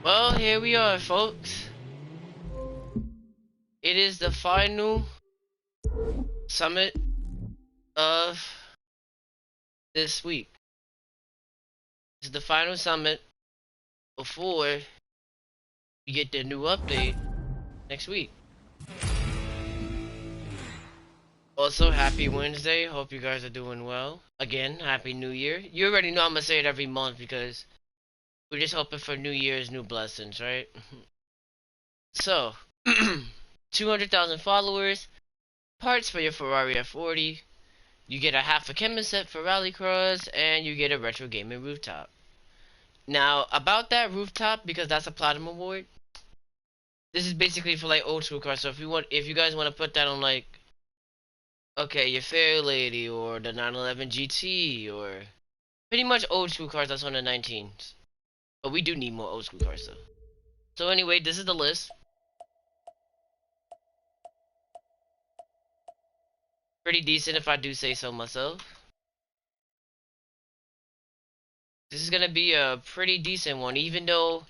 Well, here we are, folks. It is the final summit of this week. It's the final summit before you get the new update next week. Also, happy Wednesday. Hope you guys are doing well. Again, happy New Year. You already know I'm gonna say it every month because we're just hoping for New Year's new blessings, right? So, 200,000 followers, parts for your Ferrari F40. You get a half a Kemen set for Rallycross, and you get a retro gaming rooftop. Now, about that rooftop, because that's a platinum award, this is basically for like old school cars. So if you guys want to put that on like, okay, your Fair Lady or the 911 GT or pretty much old school cars that's on the 19s. But we do need more old school cars though. So anyway, this is the list. Pretty decent if I do say so myself. This is gonna be a pretty decent one, even though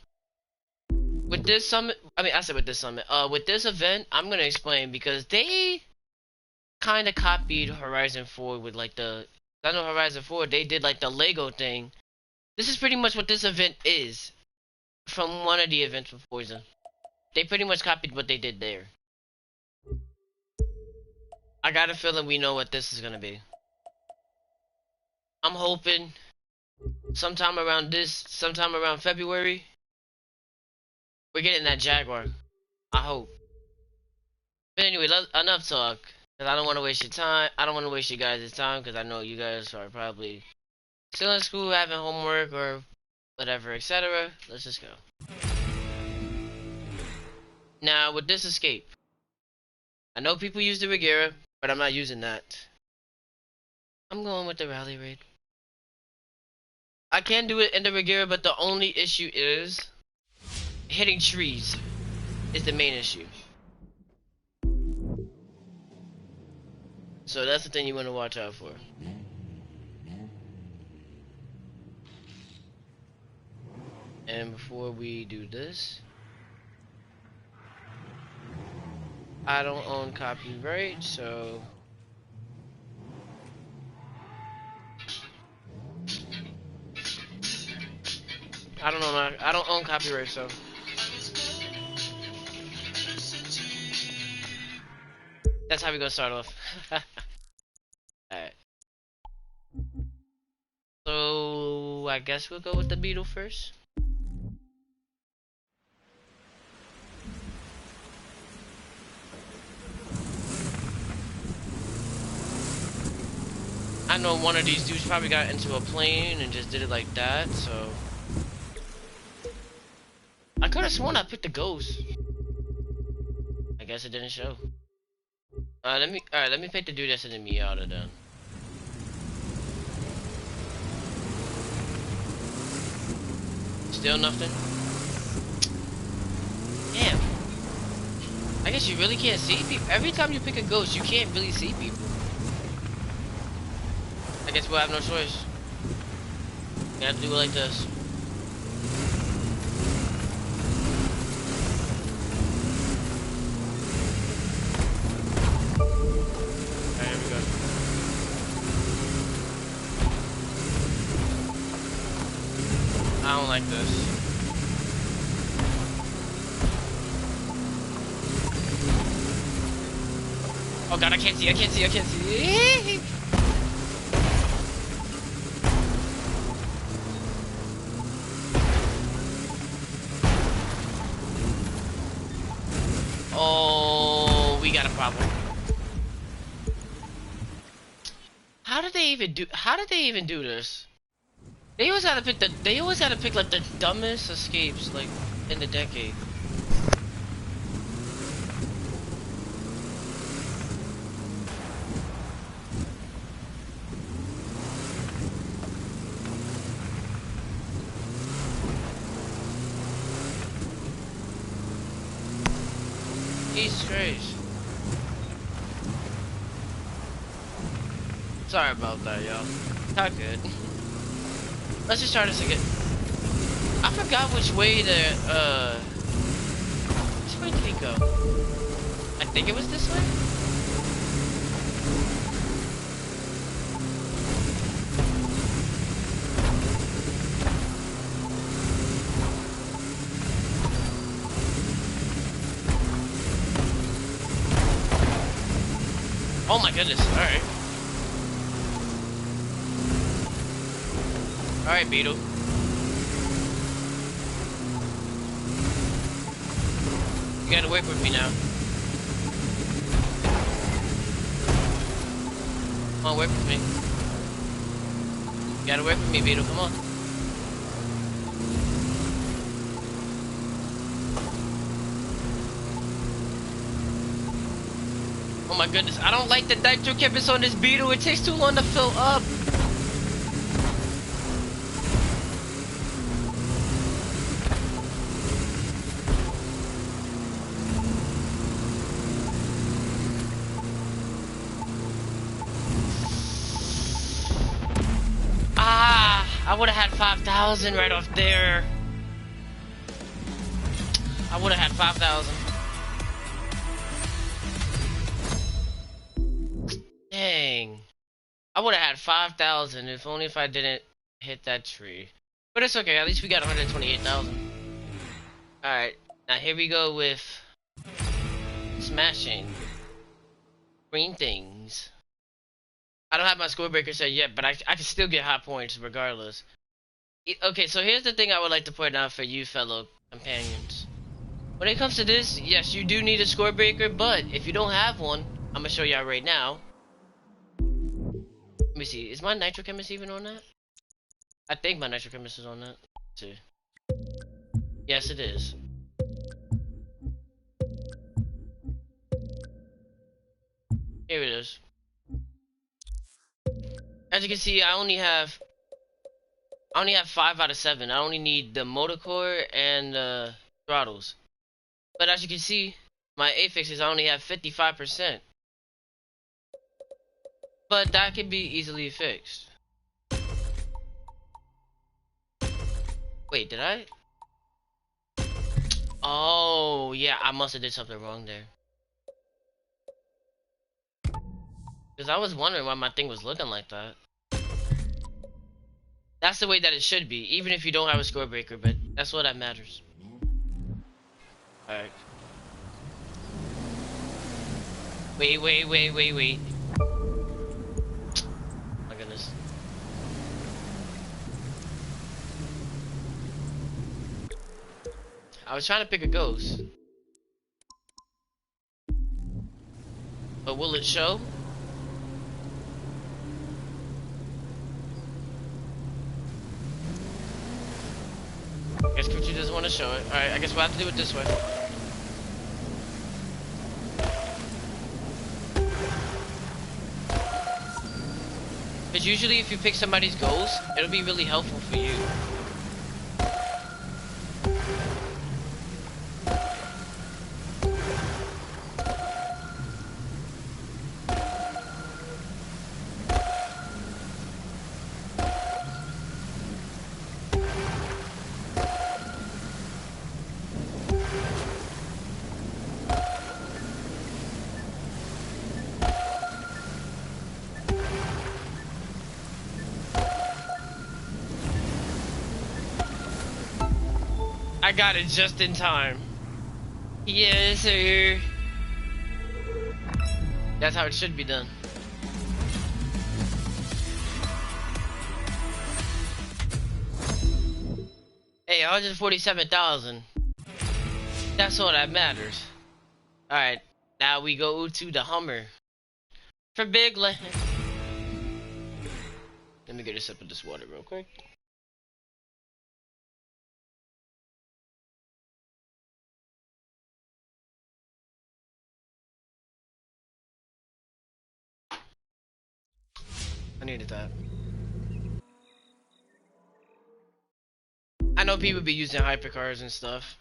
with this summit, I said with this summit, with this event, I'm gonna explain because they kind of copied Horizon 4 with like I know Horizon 4, they did like the Lego thing. This is pretty much what this event is from one of the events with Forza. They pretty much copied what they did there. I got a feeling we know what this is gonna be. I'm hoping sometime around February, we're getting that Jaguar. I hope. But anyway, enough talk. Cause I don't want to waste your time. I don't want to waste you guys' time because I know you guys are probably still in school, having homework or whatever, etc. Let's just go. Now, with this escape, I know people use the Regera, but I'm not using that. I'm going with the Rally Raid. I can do it in the Regera, but the only issue is hitting trees is the main issue. So that's the thing you want to watch out for. And before we do this, I don't own copyright, so I don't own copyright, so that's how we gonna start off. Alright. So I guess we'll go with the Beetle first. I know one of these dudes probably got into a plane and just did it like that, so I could have sworn I picked the Ghost. I guess it didn't show. Let me pick the dude that's in the Miata then. Still nothing? Damn. I guess you really can't see people. Every time you pick a Ghost, you can't really see people. I guess we'll have no choice. We have to do it like this. Alright, here we go. I don't like this. Oh god, I can't see. Oh, we got a problem. How did they even do this? They always gotta pick like the dumbest escapes like in the decade. Jesus Christ. Sorry about that, y'all. Not good. Let's just try this again. I forgot which way which way did he go? I think it was this way? Oh my goodness, alright. Alright, Beetle. You gotta work with me now. Come on, work with me. You gotta work with me, Beetle, come on. Oh my goodness, I don't like the nitro chemist on this Beetle. It takes too long to fill up. I would have had 5,000 right off there. I would have had 5,000. Dang. I would have had 5,000 if only if I didn't hit that tree. But it's okay, at least we got 128,000. Alright, now here we go with smashing green things. I don't have my score breaker set yet, but I can still get hot points regardless. Okay, so here's the thing I would like to point out for you fellow companions. When it comes to this, yes, you do need a score breaker, but if you don't have one, I'm gonna show y'all right now. Let me see, is my nitro chemist even on that? I think my nitro chemist is on that. Let's see. Yes, it is. Here it is. As you can see, I only have 5 out of 7. I only need the motor core and throttles. But as you can see, my affixes I only have 55%. But that can be easily fixed. Wait, did I? Oh, yeah, I must have did something wrong there. Because I was wondering why my thing was looking like that. That's the way that it should be, even if you don't have a score breaker, but that's what that matters. Alright. Wait. My goodness. I was trying to pick a ghost. But will it show? I guess Kuchi doesn't want to show it. Alright, I guess we'll have to do it this way. Because usually if you pick somebody's ghost, it'll be really helpful for you. I got it just in time. Yes, sir. That's how it should be done. Hey, 147,000. That's all that matters. Alright, now we go to the Hummer. For Big Land. Let me get a sip of this water real quick. I needed that. I know people be using hypercars and stuff,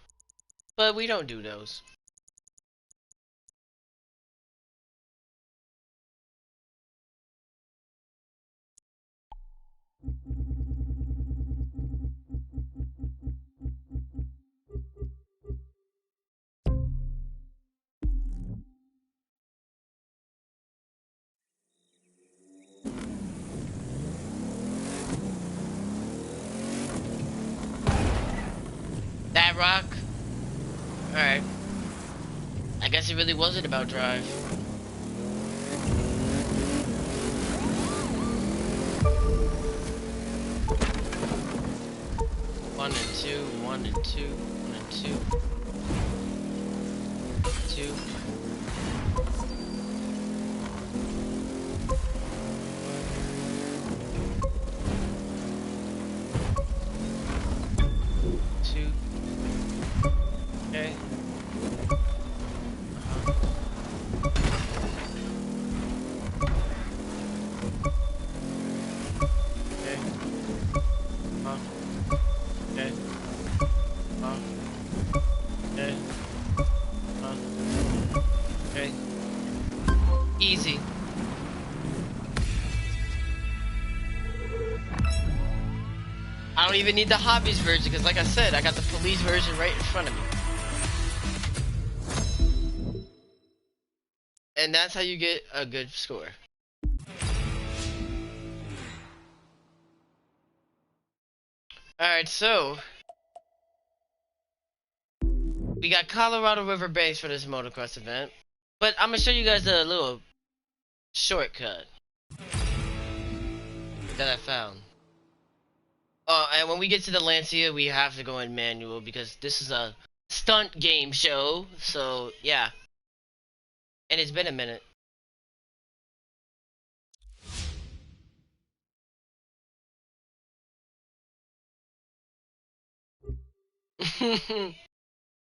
but we don't do those. that rock? Alright. I guess it really wasn't about drive. One and two, one and two, one and two. Two. Two. Okay. Easy. I don't even need the hobbies version because, like I said, I got the police version right in front of me. And that's how you get a good score. Alright, so we got Colorado River Base for this motocross event. But I'm gonna show you guys a little shortcut that I found. And when we get to the Lancia, we have to go in manual because this is a stunt game show. So yeah, and it's been a minute.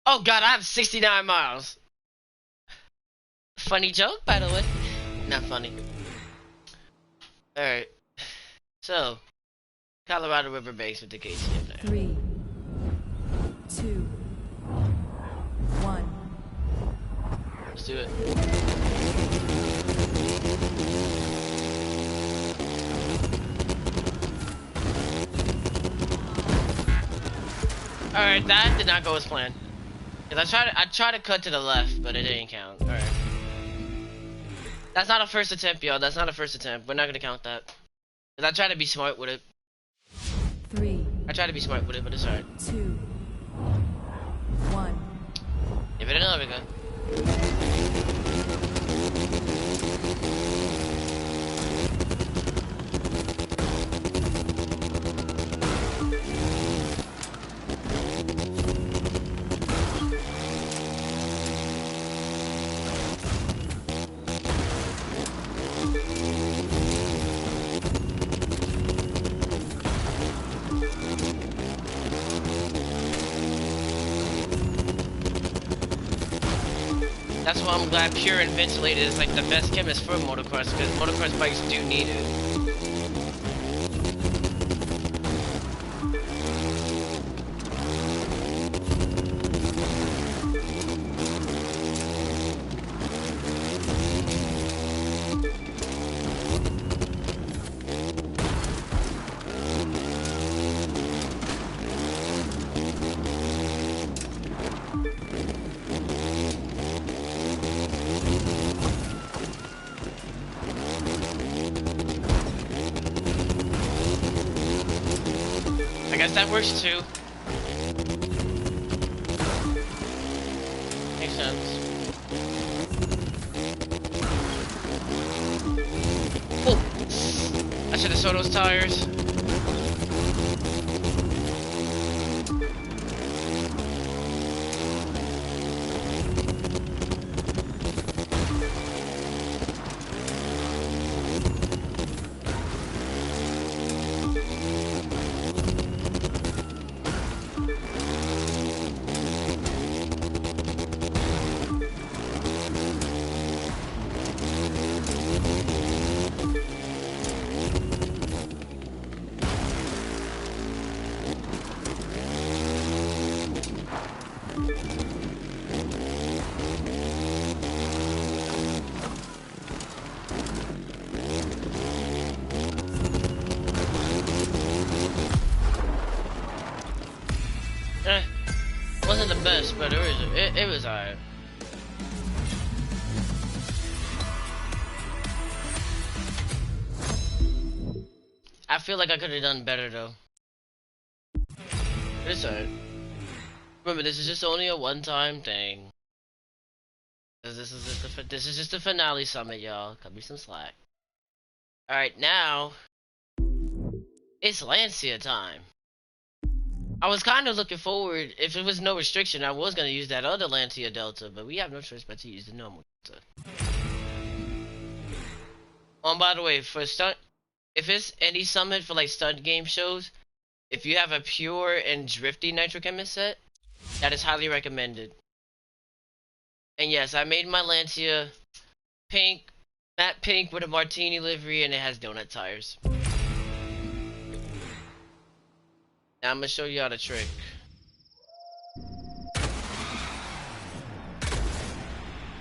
Oh god, I have 69 miles. Funny joke, by the way. Not funny. Alright. So, Colorado River Base with the KTM there. 3, 2, 1. Let's do it. Alright, that did not go as planned. Cause I tried to cut to the left, but it didn't count. Alright. That's not a first attempt, y'all. That's not a first attempt. We're not gonna count that. Cause I tried to be smart with it. 3. I tried to be smart with it, but it's alright. 2, 1. Give it another go. That's why I'm glad Pure and Ventilated is like the best chemist for motocross, because motocross bikes do need it. I guess that works too. Makes sense. Oh! I should have sold those tires. Wasn't the best, but it was alright. I feel like I could have done better though. But it's alright. Remember, this is just only a one-time thing. 'Cause this is just the finale summit, y'all. Cut me some slack. All right, now it's Lancia time. I was kind of looking forward, if it was no restriction, I was gonna use that other Lancia Delta, but we have no choice but to use the normal Delta. Oh, and by the way, for stunt, if it's any summit for like stunt game shows, if you have a pure and drifty nitrochemist set, that is highly recommended. And yes, I made my Lancia pink, matte pink with a martini livery, and it has donut tires. Now I'm gonna show you how to trick.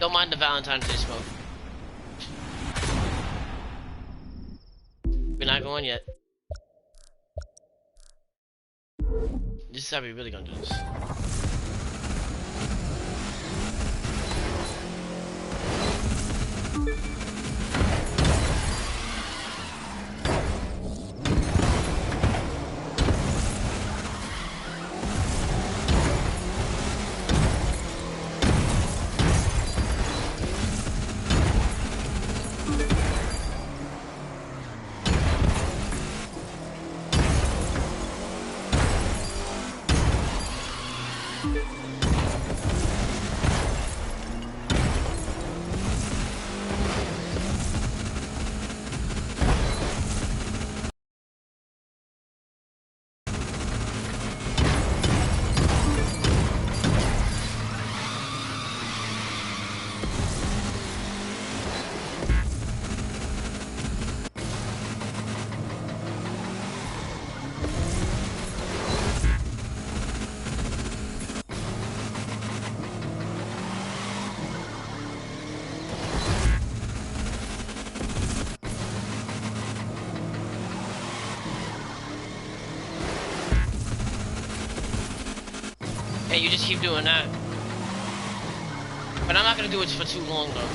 Don't mind the Valentine's Day smoke. We're not going yet. This is how we really gonna do this. Hey, you just keep doing that. But I'm not gonna do it for too long though.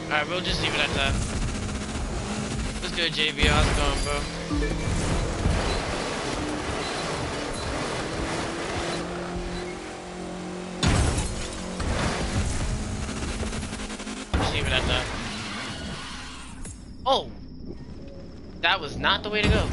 Alright, we'll just leave it at that. What's good, JB? How's it going, bro? Just leave it at that. Oh! That was not the way to go.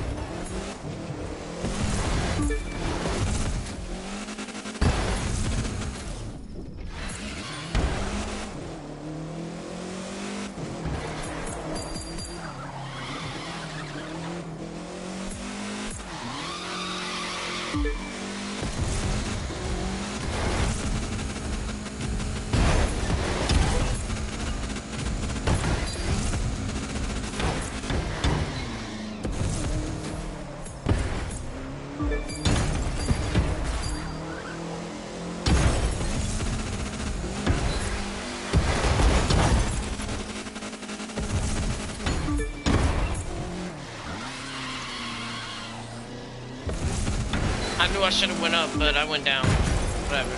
I knew I should have went up, but I went down. Whatever.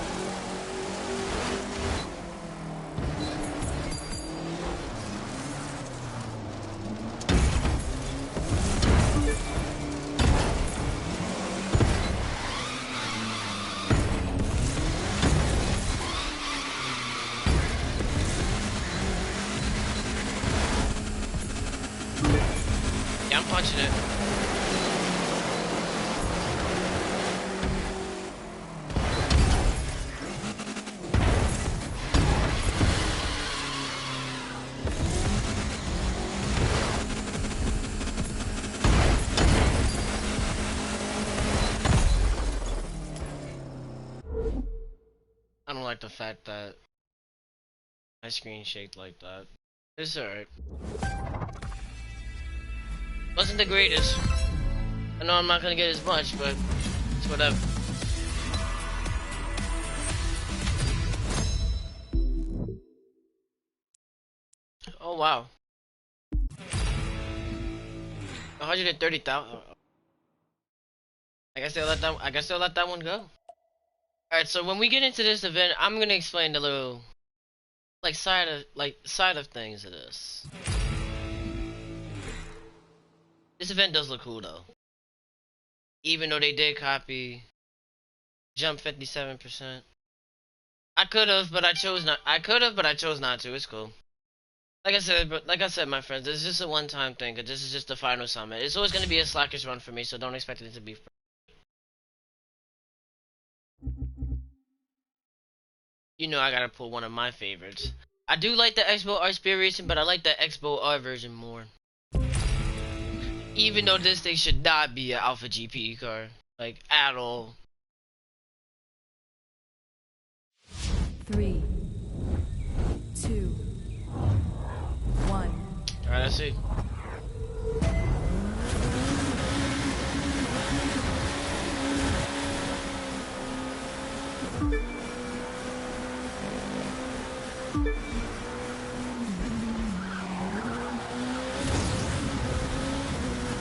Yeah, I'm punching it. I don't like the fact that my screen shaked like that. It's alright. Wasn't the greatest. I know I'm not gonna get as much, but it's whatever. Oh wow, 130,000. I guess they let that. I guess they'll let that one go. All right. So when we get into this event, I'm gonna explain the little side of things of this. This event does look cool though, even though they did copy jump 57%. I could have, but I chose not. I could have, but I chose not to. It's cool. Like I said, my friends, this is just a one-time thing. Cause this is just the final summit. It's always gonna be a slackish run for me, so don't expect it to be. You know, I gotta pull one of my favorites. I do like the Expo R Speed Racing, but I like the Expo R version more. Even though this thing should not be an Alpha GP car, like at all. 3, 2, 1. All right, let's see.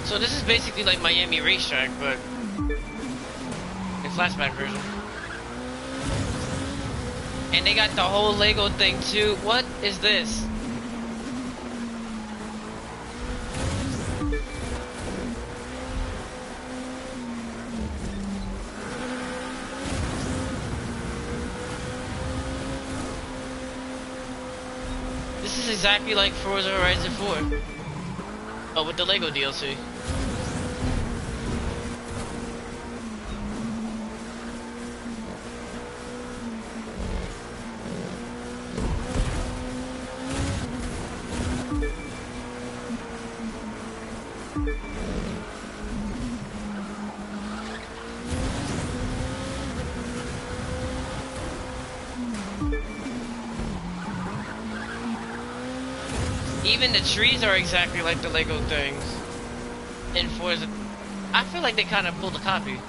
So this is basically like Miami Racetrack, but in flashback version. And they got the whole Lego thing too. What is this? This is exactly like Forza Horizon 4. Oh, with the Lego DLC. Even the trees are exactly like the Lego things in Forza. I feel like they kind of pulled a copy.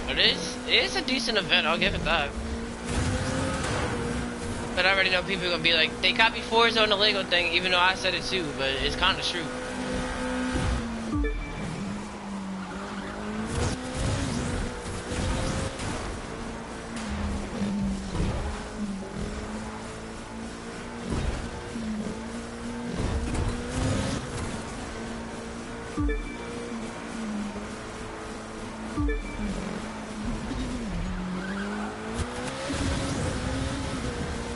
But it is a decent event, I'll give it that. But I already know people are gonna be like, they copied Forza on the Lego thing, even though I said it too, but it's kind of true.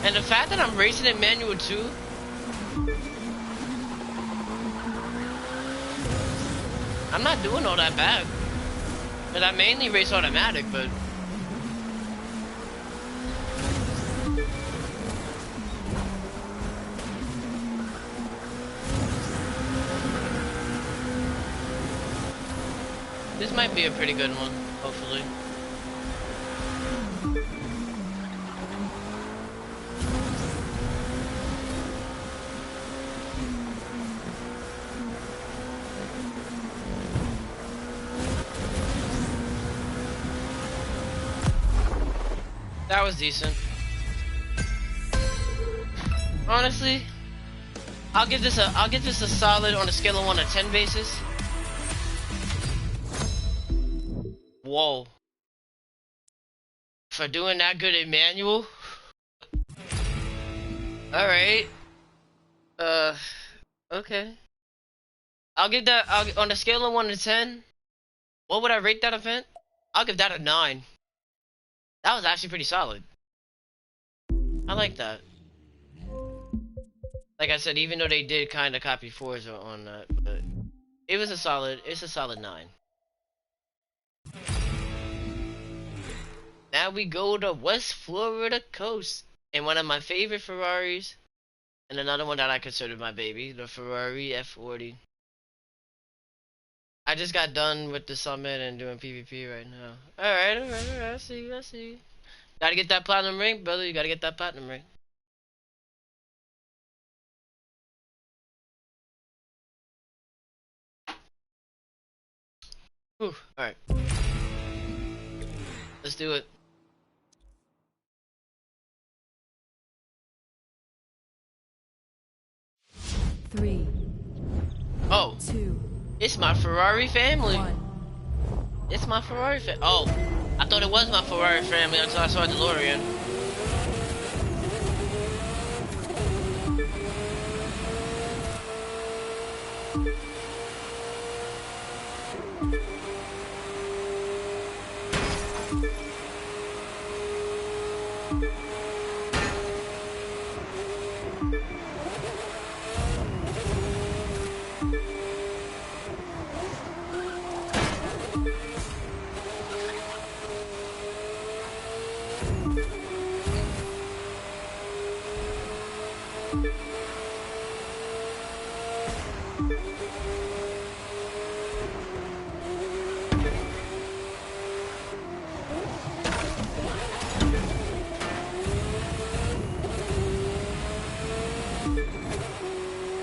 And the fact that I'm racing in manual too, I'm not doing all that bad. But I mainly race automatic, but this might be a pretty good one, hopefully. That was decent. Honestly, I'll give this a solid on a scale of 1 to 10 basis. Whoa. For doing that good in manual? Alright. Uh, okay. On a scale of 1 to 10, what would I rate that event? I'll give that a 9. That was actually pretty solid. I like that. Like I said, even though they did kind of copy Forza on that, but it's a solid 9. Now we go to West Florida coast, and one of my favorite Ferraris, and another one that I consider my baby, the Ferrari F40. I just got done with the summit and doing PvP right now. Alright, I see, I see. Gotta get that platinum ring, brother, you gotta get that platinum ring. Whew. Alright. Let's do it. Three, Oh, two, it's my Ferrari family. one. It's my Ferrari Oh, I thought it was my Ferrari family until I saw a DeLorean.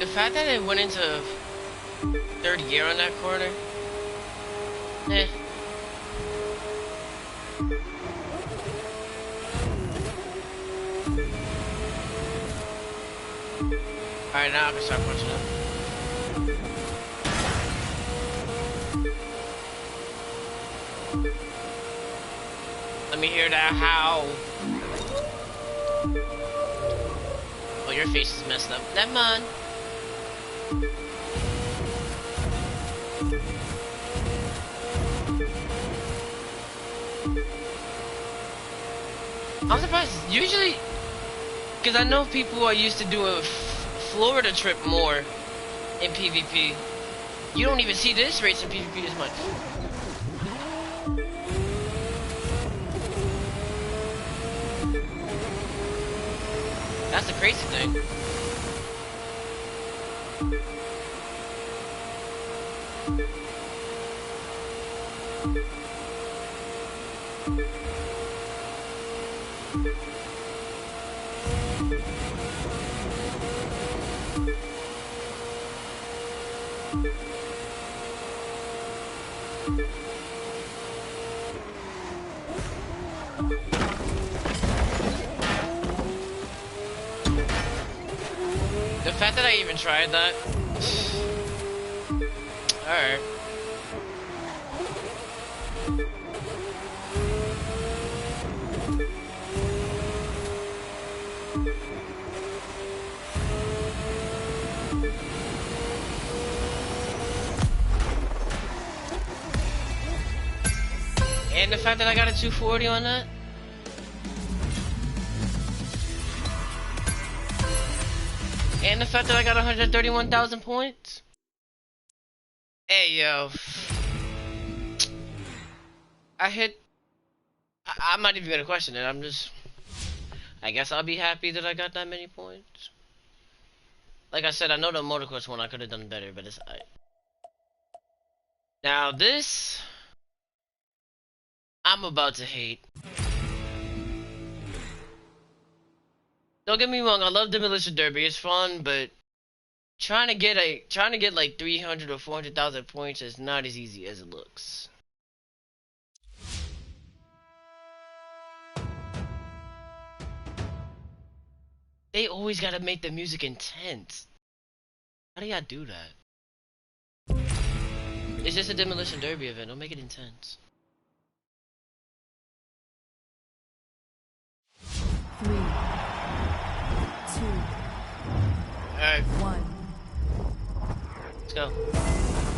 The fact that it went into third gear on that corner, eh. Alright, now I can start punching it. Let me hear that howl. Oh, your face is messed up. Never mind. I'm surprised. Usually, because I know people are used to doing Florida trip more in PvP. You don't even see this race in PvP as much. That's the crazy thing. The fact that I even tried that. Alright. And the fact that I got a 240 on that. And the fact that I got 131,000 points. Hey, yo. I'm not even gonna question it. I guess I'll be happy that I got that many points. Like I said, I know the motocross one I could have done better, but it's alright. Now this, I'm about to hate. Don't get me wrong, I love Demolition Derby. It's fun, but trying to get like 300 or 400,000 points is not as easy as it looks. They always gotta make the music intense. How do y'all do that? It's just a Demolition Derby event. Don't make it intense. 3, 2, Alright, 1. let's go.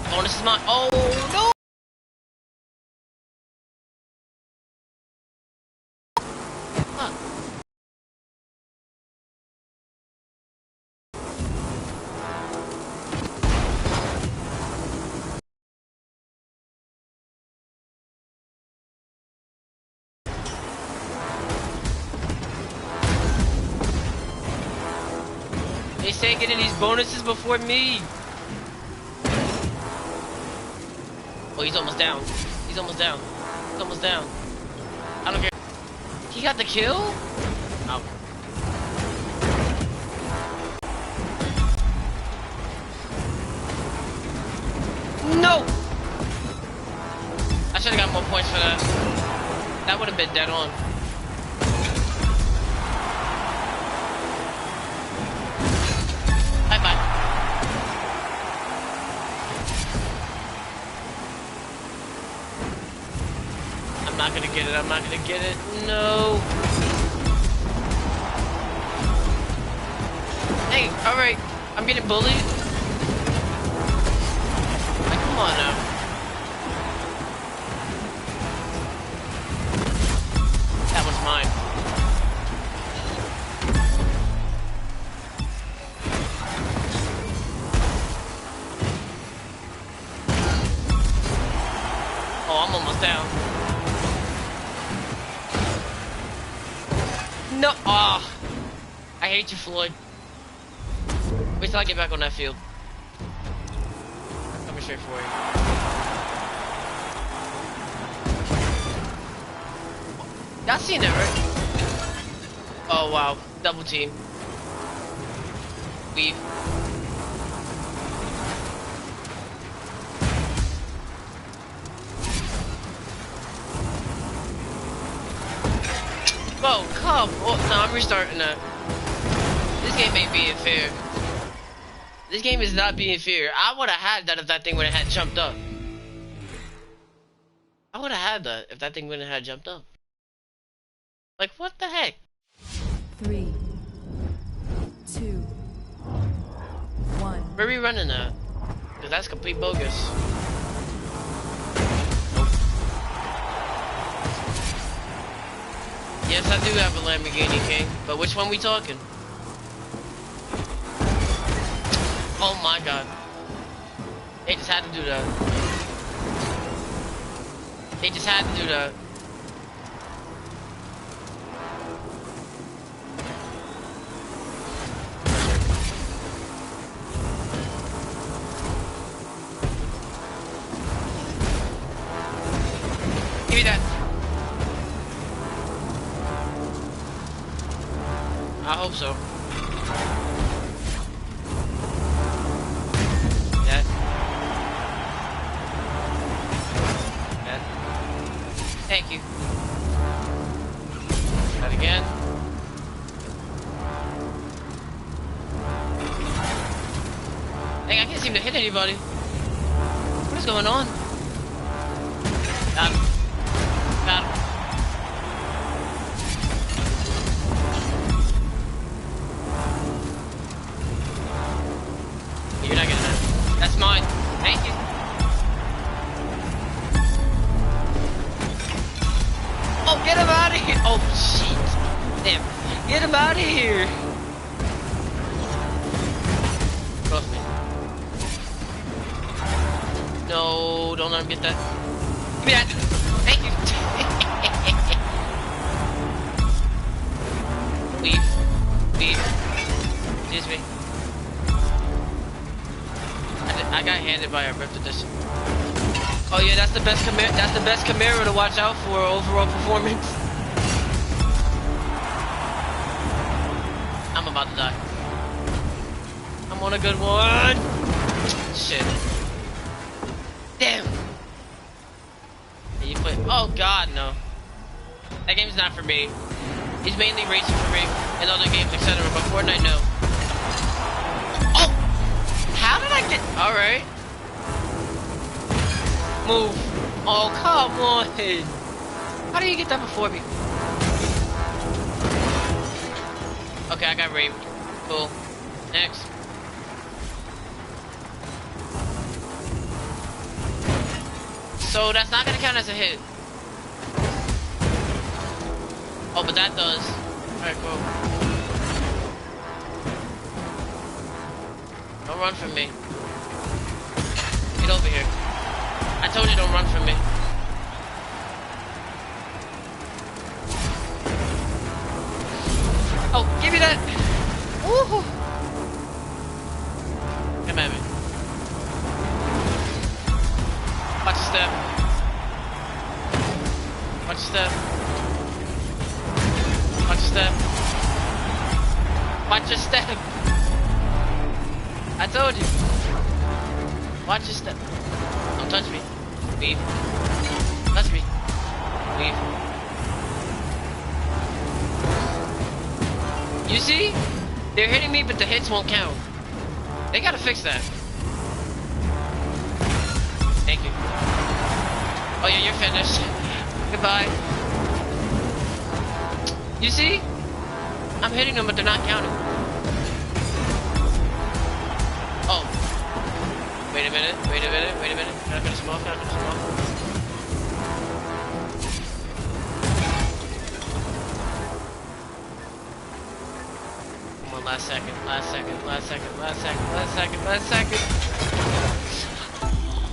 Oh, this is mine. Oh no! Fuck. They say getting these bonuses before me. Oh, he's almost down. He's almost down. He's almost down. I don't care. He got the kill? Oh. No! dead on. Bye bye. I'm not gonna get it. I'm not gonna get it. No. Hey, alright. I'm getting bullied. Like, come on now. That one's mine. Oh, I'm almost down. No. Ah. Oh, I hate you, Floyd. Wait till I get back on that field. I'm coming straight for you. Y'all seen that, right? Oh, wow. Double team. Weave. Whoa, come on. No, I'm restarting that. This game ain't being fair. This game is not being fair. I would have had that if that thing would have had jumped up. I would have had that if that thing wouldn't have had jumped up. Like, what the heck? 3, 2, 1. Where are we running at? Because that's complete bogus. Nope. Yes, I do have a Lamborghini, King. But which one we talking? Oh my god. They just had to do that. They just had to do that. Give me that. I hope so. Thank you. That again. Dang, I can't seem to hit anybody. What is going on? Got him. Got him. You're not getting that. That's mine. Thank you. Oh, get him out of here! Oh, shit. Damn. Get him out of here! Cross me. No, don't let him get that. Give me that! Thank you! Leave. Leave. Excuse me. I got handed by a ripped edition. Oh yeah, that's the best Camaro to watch out for overall performance. I'm about to die. I'm on a good one. Shit. Damn. Can you play? Oh god, no. That game's not for me. It's mainly racing for me and other games, etc. But Fortnite, no. Oh! How did I get? All right. Move. Oh, come on. How do you get that before me? Okay, I got raped. Cool. Next. So that's not gonna count as a hit. Oh, but that does. Alright, cool. Don't run from me. Get over here. I told you don't run from me. Oh, give me that! Woohoo! Come at me. Watch your step. Watch your step. Watch your step. Watch your step. I told you. Watch your step. Don't touch me. Leave. Touch me. Leave. You see? They're hitting me, but the hits won't count. They gotta fix that. Thank you. Oh yeah, you're finished. Goodbye. You see? I'm hitting them, but they're not counting. Oh. Wait a minute. Can I finish them off? Come on, last second.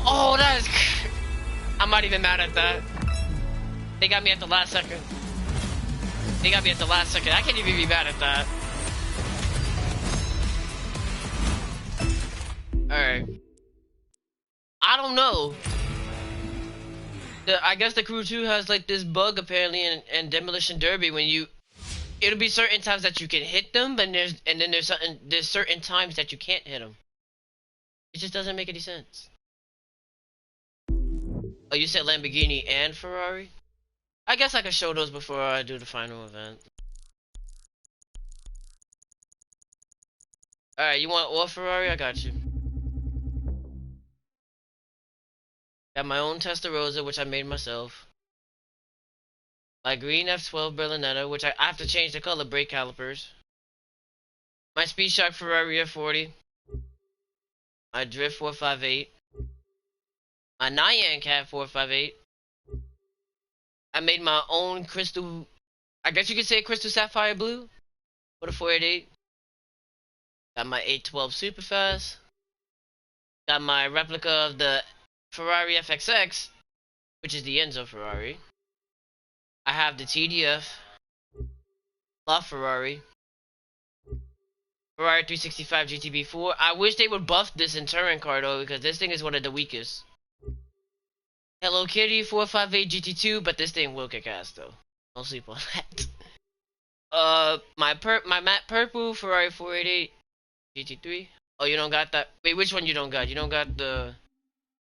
Oh, that is... I'm not even mad at that. They got me at the last second. I can't even be mad at that. Alright. I don't know. I guess the Crew 2 has like this bug apparently in Demolition Derby when you... It'll be certain times that you can hit them, but then there's certain times that you can't hit them. It just doesn't make any sense. Oh, you said Lamborghini and Ferrari? I guess I could show those before I do the final event. Alright, you want all Ferrari? I got you. Got my own Testarossa, which I made myself. My green F12 Berlinetta, which I have to change the color brake calipers. My Speedshoc Ferrari F40. My Drift 458. My Nyan Cat 458. I made my own crystal, I guess you could say crystal sapphire blue for the 488. Got my 812 Superfast. Got my replica of the Ferrari FXX, which is the Enzo Ferrari. I have the TDF, La Ferrari, Ferrari 365 GTB4. I wish they would buff this in touring car though, because this thing is one of the weakest. Hello Kitty 458 GT2, but this thing will kick ass though. Don't sleep on that. My matte purple Ferrari 488 GT3. Oh, you don't got that. Wait, which one you don't got? You don't got the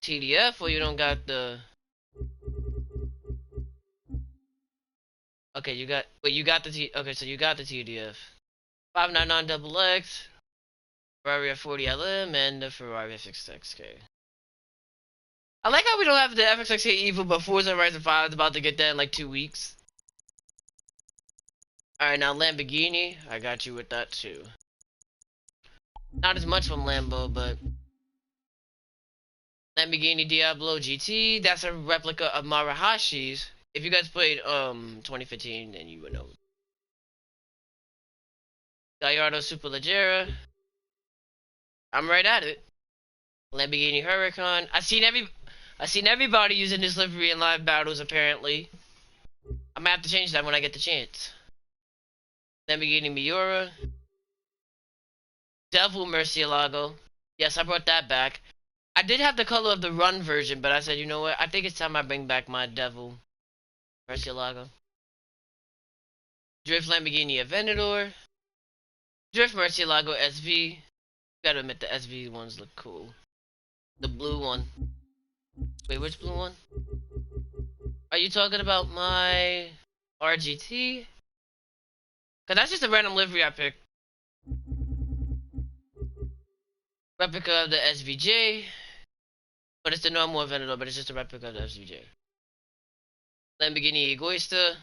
TDF or you don't got the... Okay, you got... Wait, you got the Okay, so you got the TDF. 599XX, Ferrari F40 LM, and the Ferrari FXXK. I like how we don't have the FXXK Evil, but Forza Horizon 5 is about to get that in like 2 weeks. Alright, now Lamborghini. I got you with that too. Not as much from Lambo, but... Lamborghini Diablo GT. That's a replica of Marahashi's. If you guys played 2015, then you would know. Gallardo Superleggera. I'm right at it. Lamborghini Huracan. I seen everybody using this livery in live battles apparently. I'm gonna have to change that when I get the chance. Lamborghini Miura. Devil Murcielago. Yes, I brought that back. I did have the color of the run version, but I said, you know what? I think it's time I bring back my Devil Murcielago. Drift Lamborghini Aventador. Drift Murcielago SV. Gotta admit the SV ones look cool. The blue one. Wait, which blue one? Are you talking about my RGT? Cause that's just a random livery I picked. Replica of the SVJ. But it's the normal Aventador, but it's just a replica of the SVJ. Lamborghini Egoista.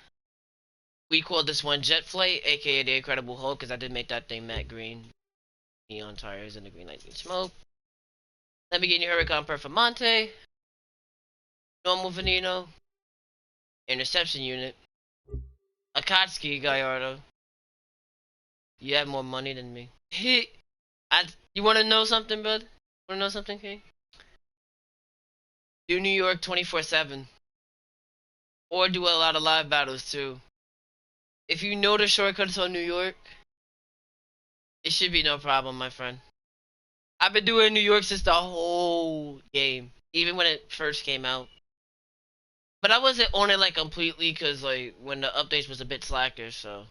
We call this one Jet Flight, aka the Incredible Hulk, because I did make that thing matte green. Neon tires and the green light green smoke. Lamborghini Huracan Performante. Normal Veneno. Interception unit. Akatsuki Gallardo. You have more money than me. You wanna know something, bud? Wanna know something, King? Do New York 24/7. Or do a lot of live battles too. If you know the shortcuts on New York, it should be no problem, my friend. I've been doing New York since the whole game, even when it first came out. But I wasn't on it like completely because like when the updates was a bit slacker, so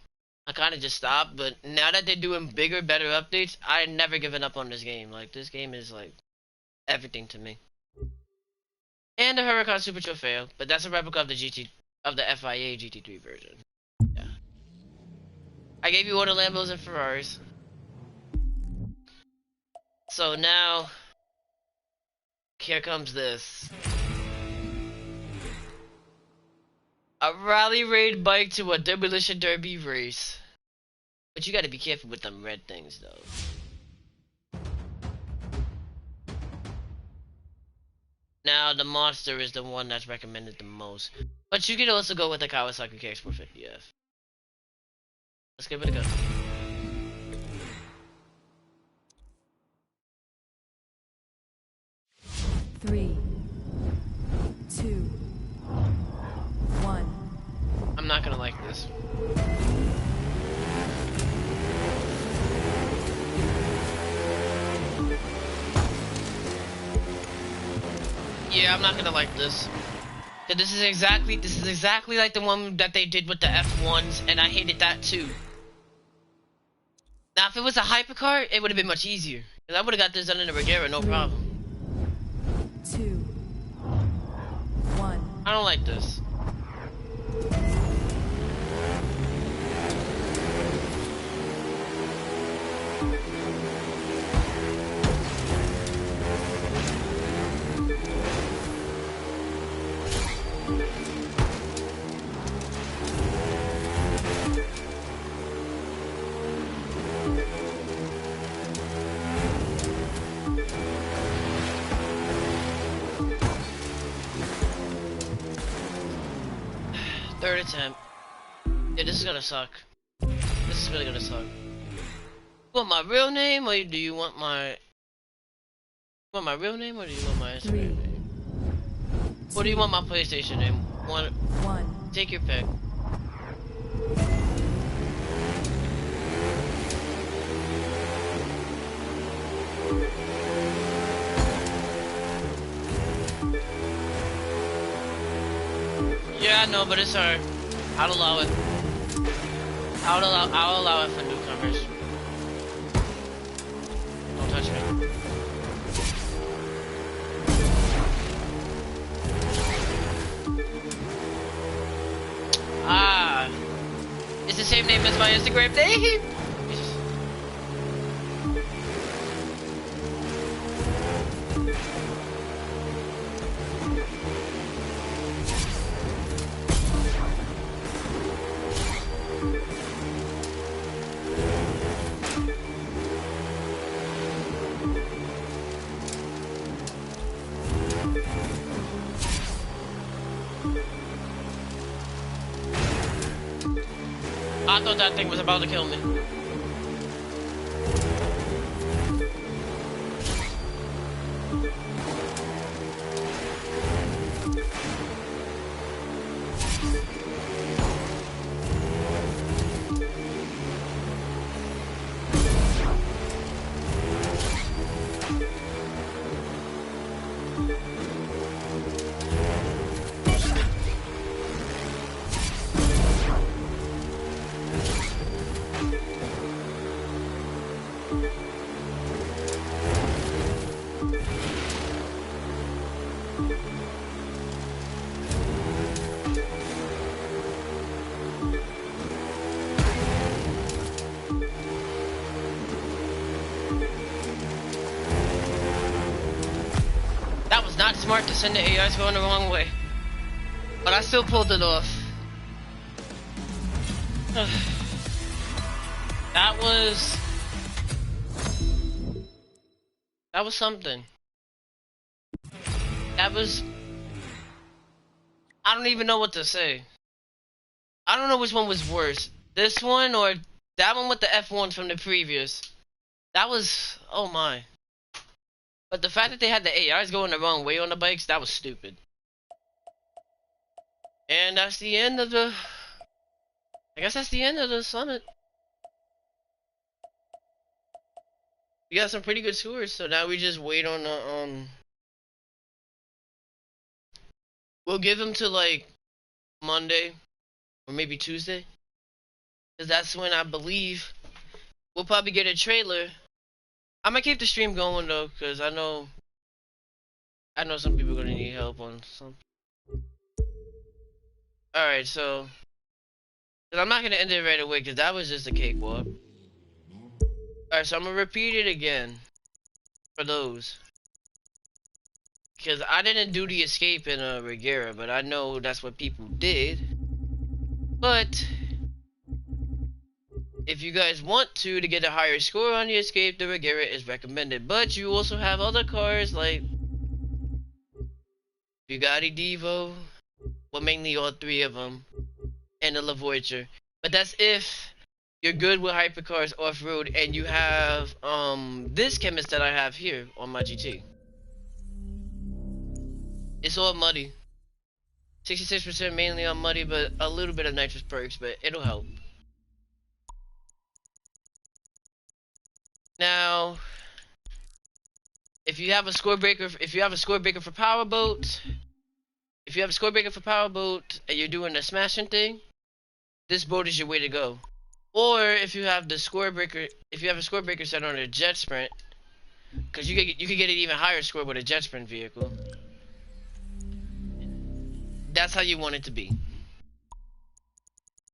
I kind of just stopped. But now that they're doing bigger, better updates, I never given up on this game. Like this game is like everything to me. And the Huracan Super Trofeo, but that's a replica of the FIA GT3 version. Yeah. I gave you all the Lambos and Ferraris. So now, here comes this. A rally raid bike to a demolition derby race. But you gotta be careful with them red things though. Now the monster is the one that's recommended the most. But you can also go with the Kawasaki KX450F. Let's give it a go. Three, two, one. I'm not gonna like this. Yeah, I'm not gonna like this. Cause this is exactly like the one that they did with the F1s, and I hated that too. Now, if it was a hypercar, it would have been much easier. Cause I would have got this done in the Regera, no problem. 2, 1. I don't like this. Third attempt. Yeah, this is gonna suck. This is really gonna suck. You want my real name, or do you want my... You want my real name, or do you want my Instagram name? Or do you want my PlayStation name? One. Take your pick. Yeah, I know, but it's alright. I'll allow it. I'll allow it for newcomers. Don't touch me. Ah, it's the same name as my Instagram name. I thought that thing was about to kill me. That was not smart to send the AIs going the wrong way. But I still pulled it off. That was something. That was... I don't even know what to say. I don't know which one was worse. This one or that one with the F1s from the previous. That was... oh my. But the fact that they had the AIs going the wrong way on the bikes, that was stupid. And that's the end of the... I guess that's the end of the summit. We got some pretty good scores, so now we just wait on the, we'll give them to, like, Monday, or maybe Tuesday. Because that's when I believe we'll probably get a trailer. I'm gonna keep the stream going, though, because I know some people are gonna need help on something. Alright, so... But I'm not gonna end it right away because that was just a cakewalk. Alright, so I'm gonna repeat it again for those. Because I didn't do the escape in Regera, but I know that's what people did. But if you guys want to get a higher score on the escape, the Regera is recommended. But you also have other cars like Bugatti Divo, well mainly all three of them, and the Lavoiture. But that's if you're good with hypercars off-road and you have this chemist that I have here on my GT. It's all muddy. 66% mainly on muddy, but a little bit of nitrous perks, but it'll help. Now, if you have a score breaker, if you have a score breaker for powerboat, and you're doing the smashing thing, this boat is your way to go. Or if you have the score breaker, if you have a score breaker set on a jet sprint, because you could get an even higher score with a jet sprint vehicle. That's how you want it to be.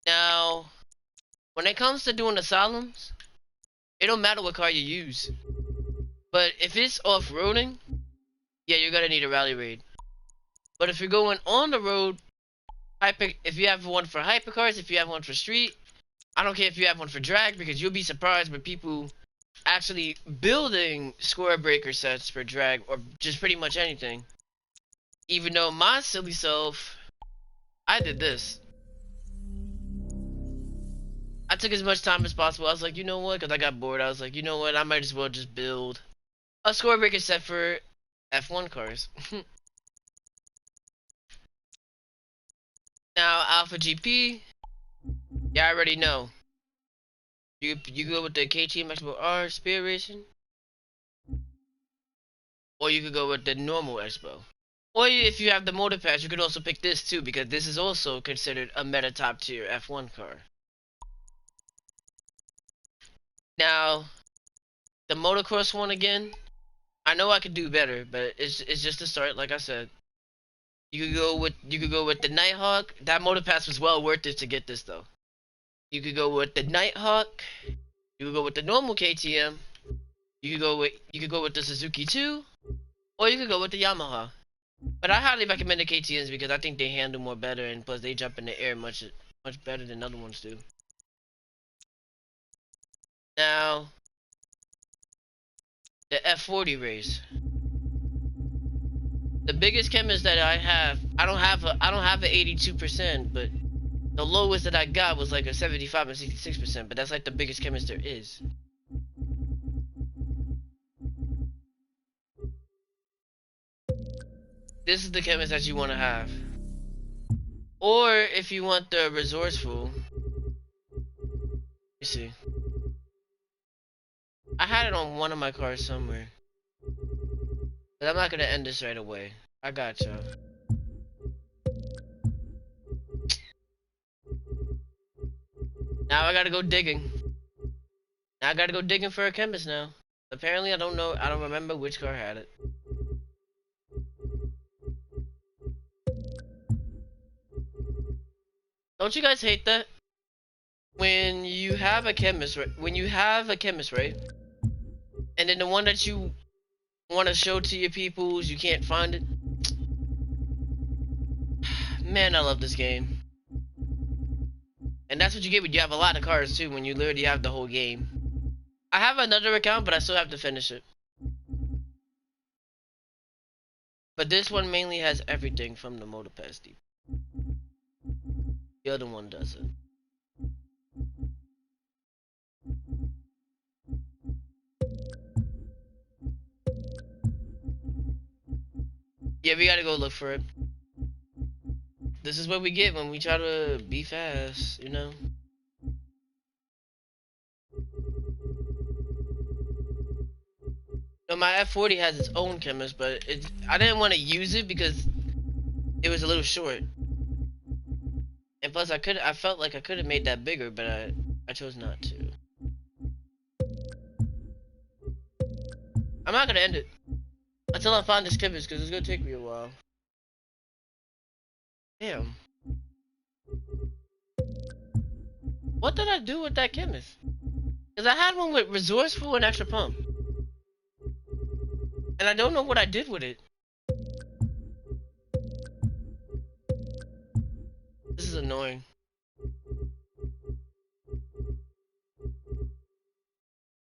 Now, when it comes to doing asylums, it don't matter what car you use. But if it's off-roading, yeah, you're gonna need a rally raid. But if you're going on the road, if you have one for hypercars, if you have one for street, I don't care if you have one for drag, because you'll be surprised with people actually building score breaker sets for drag or just pretty much anything. Even though my silly self, I did this. I took as much time as possible. I was like, you know what? Because I got bored. I was like, you know what? I might as well just build a score breaker set for F1 cars. Now, Alpha GP, yeah, I already know. You go with the KTM Expo R Spear Racing, or you could go with the normal Expo. Or if you have the motor pass, you could also pick this too, because this is also considered a meta top tier F1 car. Now, the motocross one again, I know I could do better, but it's just a start. Like I said, you could go with the Nighthawk. That motor pass was well worth it to get this though. You could go with the Nighthawk. You could go with the normal KTM. You could go with the Suzuki 2, or you could go with the Yamaha. But I highly recommend the KTM's because I think they handle more better, and plus they jump in the air much better than other ones do. Now, the F40 race. The biggest chemist that I don't have a 82%, but the lowest that I got was like a 75 and 66%, but that's like the biggest chemist there is. This is the chemist that you want to have. Or if you want the resourceful, you see. I had it on one of my cars somewhere. But I'm not gonna end this right away. I got you. Now I gotta go digging. Now I gotta go digging for a chemist now. Apparently I don't know, I don't remember which car had it. Don't you guys hate that? When you have a chemist, right? Right? And then the one that you want to show to your peoples, you can't find it. Man, I love this game. And that's what you get when you have a lot of cars too, when you literally have the whole game. I have another account, but I still have to finish it. But this one mainly has everything from the motor pass deep. The other one doesn't. Yeah, we gotta go look for it. This is what we get when we try to be fast, you know? No, my F40 has its own chemist, but I didn't want to use it because it was a little short. And plus I felt like I could have made that bigger, but I chose not to. I'm not gonna end it until I find this chemist because it's gonna take me a while. Damn. What did I do with that chemist? Because I had one with resourceful and extra pump. And I don't know what I did with it. This is annoying.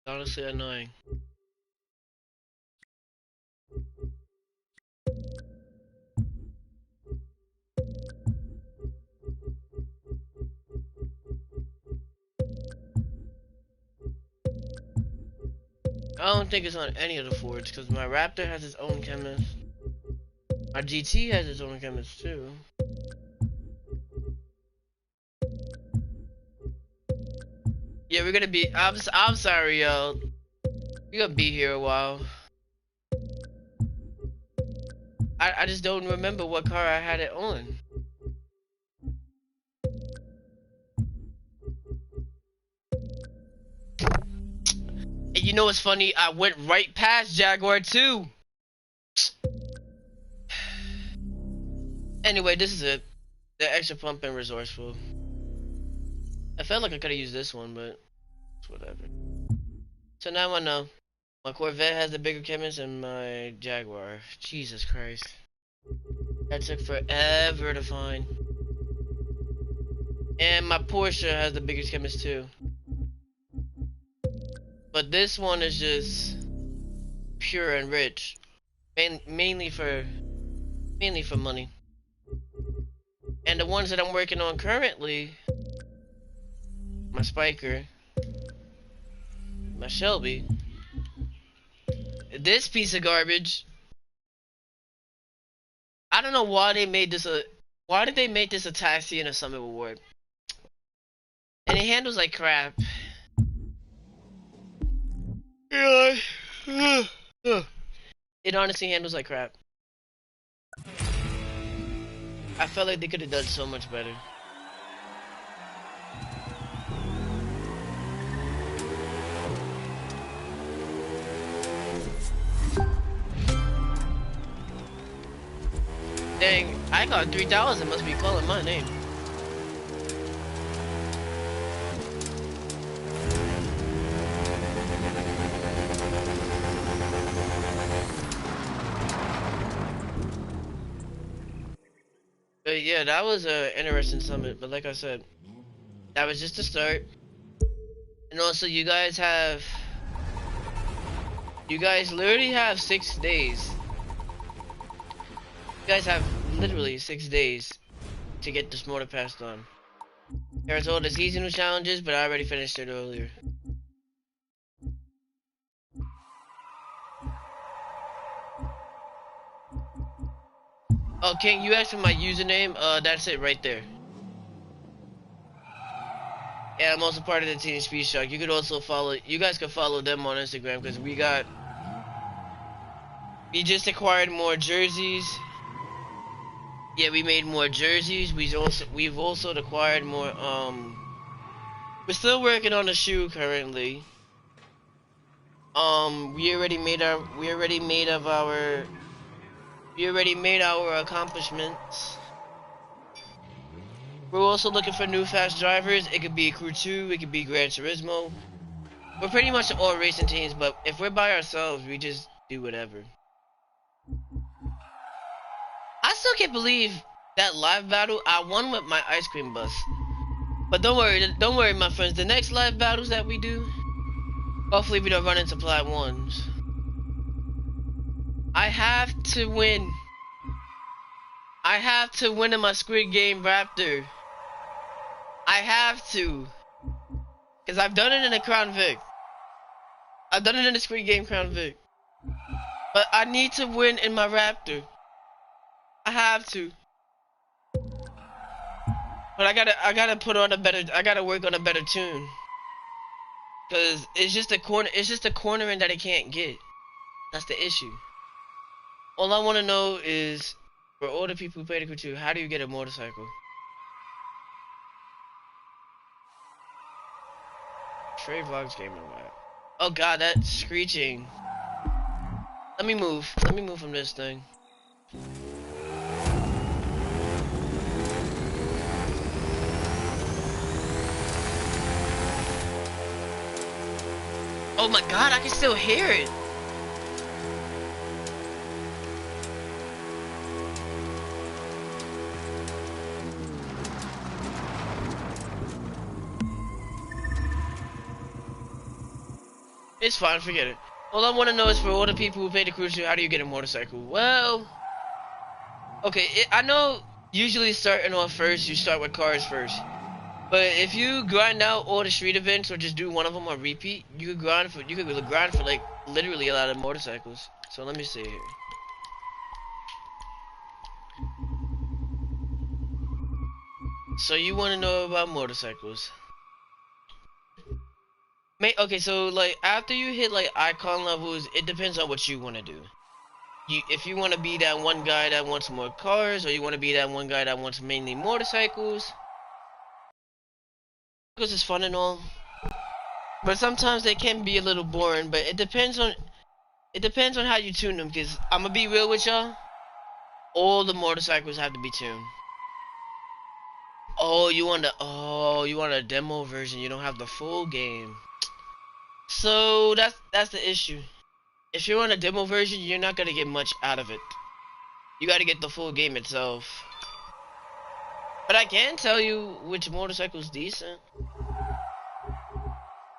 Honestly annoying. I don't think it's on any of the Fords because my Raptor has its own chemist. My GT has its own chemist too. Yeah, we're gonna be. I'm sorry, y'all. We're gonna be here a while. I just don't remember what car I had it on. And you know what's funny? I went right past Jaguar too. Anyway, this is it. The extra pump and resourceful. I felt like I could have used this one, but it's whatever. So now I know. My Corvette has the bigger chemist and my Jaguar. Jesus Christ. That took forever to find. And my Porsche has the biggest chemist too. But this one is just pure and rich. Mainly for money. And the ones that I'm working on currently, my Spiker, my Shelby, this piece of garbage. I don't know why they made this a. Why did they make this a taxi and a summit reward? And it handles like crap. Yeah. It honestly handles like crap. I felt like they could have done so much better. Dang, I got 3,000. Must be calling my name. But yeah, that was an interesting summit. But like I said, that was just the start. And also, you guys literally have 6 days. You guys have literally 6 days to get this motor pass done. There's all the seasonal challenges, but I already finished it earlier. Oh, King, you asked for my username? That's it right there. Yeah, I'm also part of the team Speedshoc. You could also follow. You guys can follow them on Instagram because we just acquired more jerseys. Yeah, we made more jerseys. We've also acquired more. We're still working on the shoe currently. We already made our accomplishments. We're also looking for new fast drivers. It could be Crew 2, it could be Gran Turismo. We're pretty much all racing teams, but if we're by ourselves, we just do whatever. I still can't believe that live battle I won with my ice cream bus. But don't worry, my friends. The next live battles that we do, hopefully we don't run into Plat 1s. I have to win. I have to win in my Squid Game Raptor. I have to. Because I've done it in the Crown Vic. I've done it in the Squid Game Crown Vic. But I need to win in my Raptor. I have to. But I gotta put on a better, I gotta work on a better tune. Cause it's just a cornering that I can't get. That's the issue. All I wanna know is, for all the people who play the Crew 2, how do you get a motorcycle? Trey Vlogs Game on that. Oh god, that screeching. Let me move from this thing. Oh my god, I can still hear it. It's fine, forget it. All I want to know is for all the people who pay the cruise, how do you get a motorcycle? Well, okay, I know usually starting off first, you start with cars first. But if you grind out all the street events or just do one of them on repeat, you could grind for like literally a lot of motorcycles. So let me see here. So you want to know about motorcycles? Okay, so like after you hit like icon levels, it depends on what you want to do. If you want to be that one guy that wants more cars, or you want to be that one guy that wants mainly motorcycles, because it's fun and all. But sometimes they can be a little boring. But it depends on how you tune them. Cause I'm gonna be real with y'all. All the motorcycles have to be tuned. Oh, you want a demo version. You don't have the full game. So that's the issue. If you're on a demo version, you're not gonna get much out of it. You gotta get the full game itself. But I can tell you which motorcycle's decent.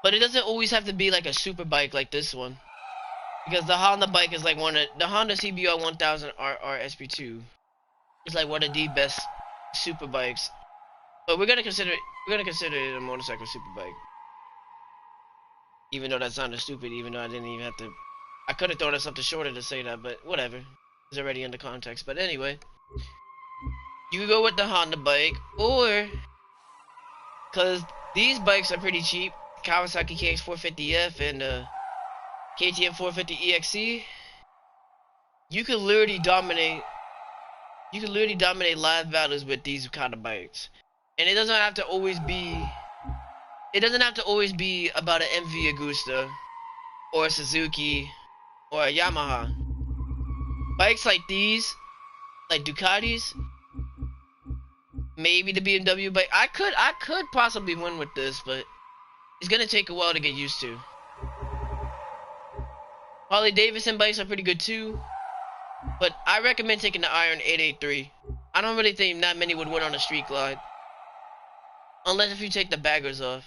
But it doesn't always have to be like a super bike like this one. Because the Honda bike is like the Honda CBR 1000 RR SP2 is like one of the best super bikes. But we're gonna consider it a motorcycle super bike. Even though that sounded stupid, even though I didn't even have to. I could have thrown out something shorter to say that, but whatever. It's already in the context. But anyway, you can go with the Honda bike, or because these bikes are pretty cheap, Kawasaki KX450F and KTM 450 EXC, you could literally dominate. You can literally dominate live battles with these kind of bikes, and it doesn't have to always be. It doesn't have to always be about an MV Agusta or a Suzuki or a Yamaha. Bikes like these, like Ducatis, maybe the BMW bike. I could possibly win with this, but it's gonna take a while to get used to. Harley Davidson bikes are pretty good too, but I recommend taking the Iron 883. I don't really think that many would win on a street glide, unless if you take the baggers off.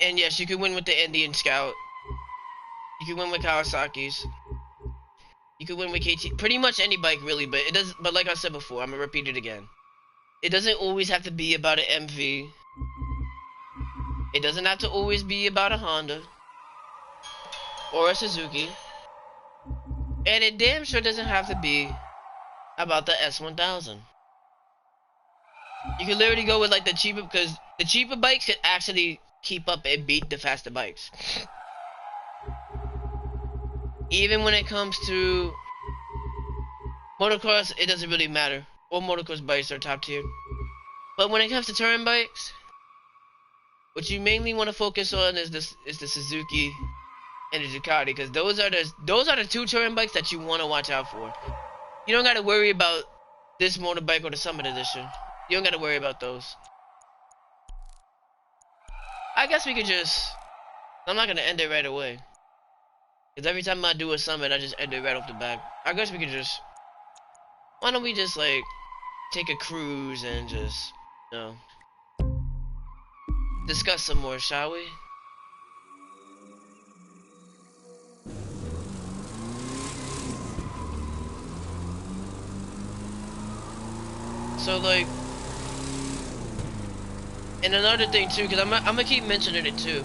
And yes, you can win with the Indian Scout. You can win with Kawasaki's. You can win with KT. Pretty much any bike really, but it does. But like I said before, I'm gonna repeat it again. It doesn't always have to be about an MV. It doesn't have to always be about a Honda or a Suzuki. And it damn sure doesn't have to be about the S1000. You can literally go with like the cheaper, because the cheaper bikes can actually keep up and beat the faster bikes. Even when it comes to motocross, it doesn't really matter. All motocross bikes are top tier. But when it comes to touring bikes, what you mainly want to focus on is the Suzuki and the Ducati, because those are the two touring bikes that you want to watch out for. You don't got to worry about this motorbike or the Summit Edition. You don't got to worry about those. I guess we could just. I'm not gonna end it right away, because every time I do a summit, I just end it right off the back. I guess we could just. Why don't we just like take a cruise and just, you know, discuss some more, shall we? So like, and another thing too, because I'm gonna keep mentioning it too.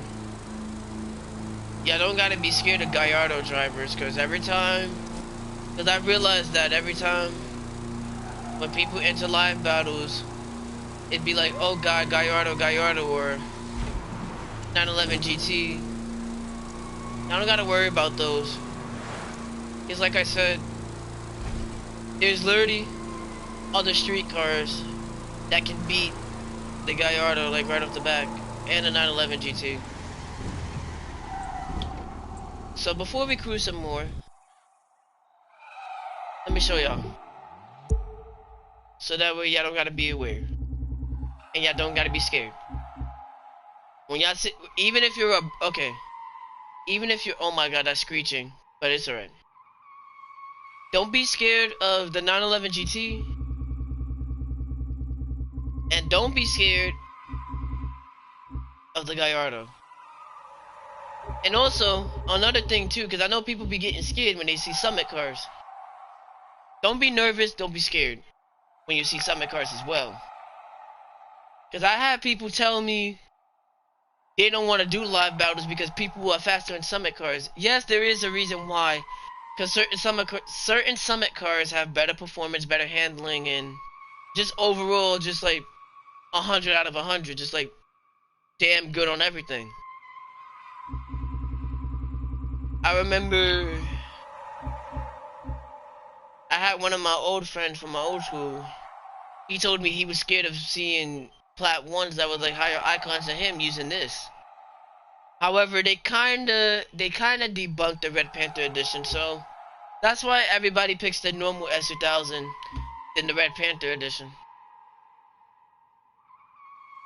Yeah, don't gotta be scared of Gallardo drivers, because I realized that every time when people enter live battles, it'd be like, oh god, Gallardo, or 911 GT. I don't gotta worry about those. Because like I said, there's literally other street cars that can beat the Gallardo like right off the back, and the 911 GT. So before we cruise some more, let me show y'all. So that way y'all don't gotta be aware. And y'all don't gotta be scared. When y'all sit, even if you're okay, even if you're, oh my god, that's screeching, but it's alright. Don't be scared of the 911 GT, and don't be scared of the Gallardo. And also, another thing too, because I know people be getting scared when they see Summit cars. Don't be nervous, don't be scared when you see Summit cars as well. Because I have people tell me they don't want to do live battles because people are faster in Summit cars. Yes, there is a reason why. Because certain Summit cars have better performance, better handling, and just overall, just like 100 out of 100, just like damn good on everything. I remember I had one of my old friends from my old school. He told me he was scared of seeing plat ones that was like higher icons than him using this. However, they kinda debunked the Red Panther edition, so that's why everybody picks the normal S2000 than the Red Panther edition.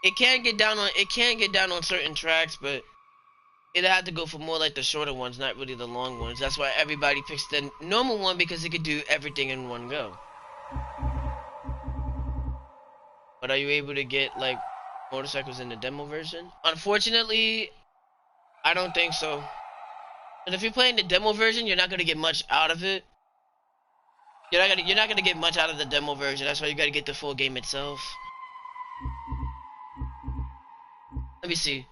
It can get down on certain tracks, but it had to go for more like the shorter ones, not really the long ones. That's why everybody picks the normal one because it could do everything in one go. But are you able to get like motorcycles in the demo version? Unfortunately, I don't think so. And if you're playing the demo version, you're not gonna get much out of it. You're not gonna get much out of the demo version. That's why you gotta get the full game itself. Let me see.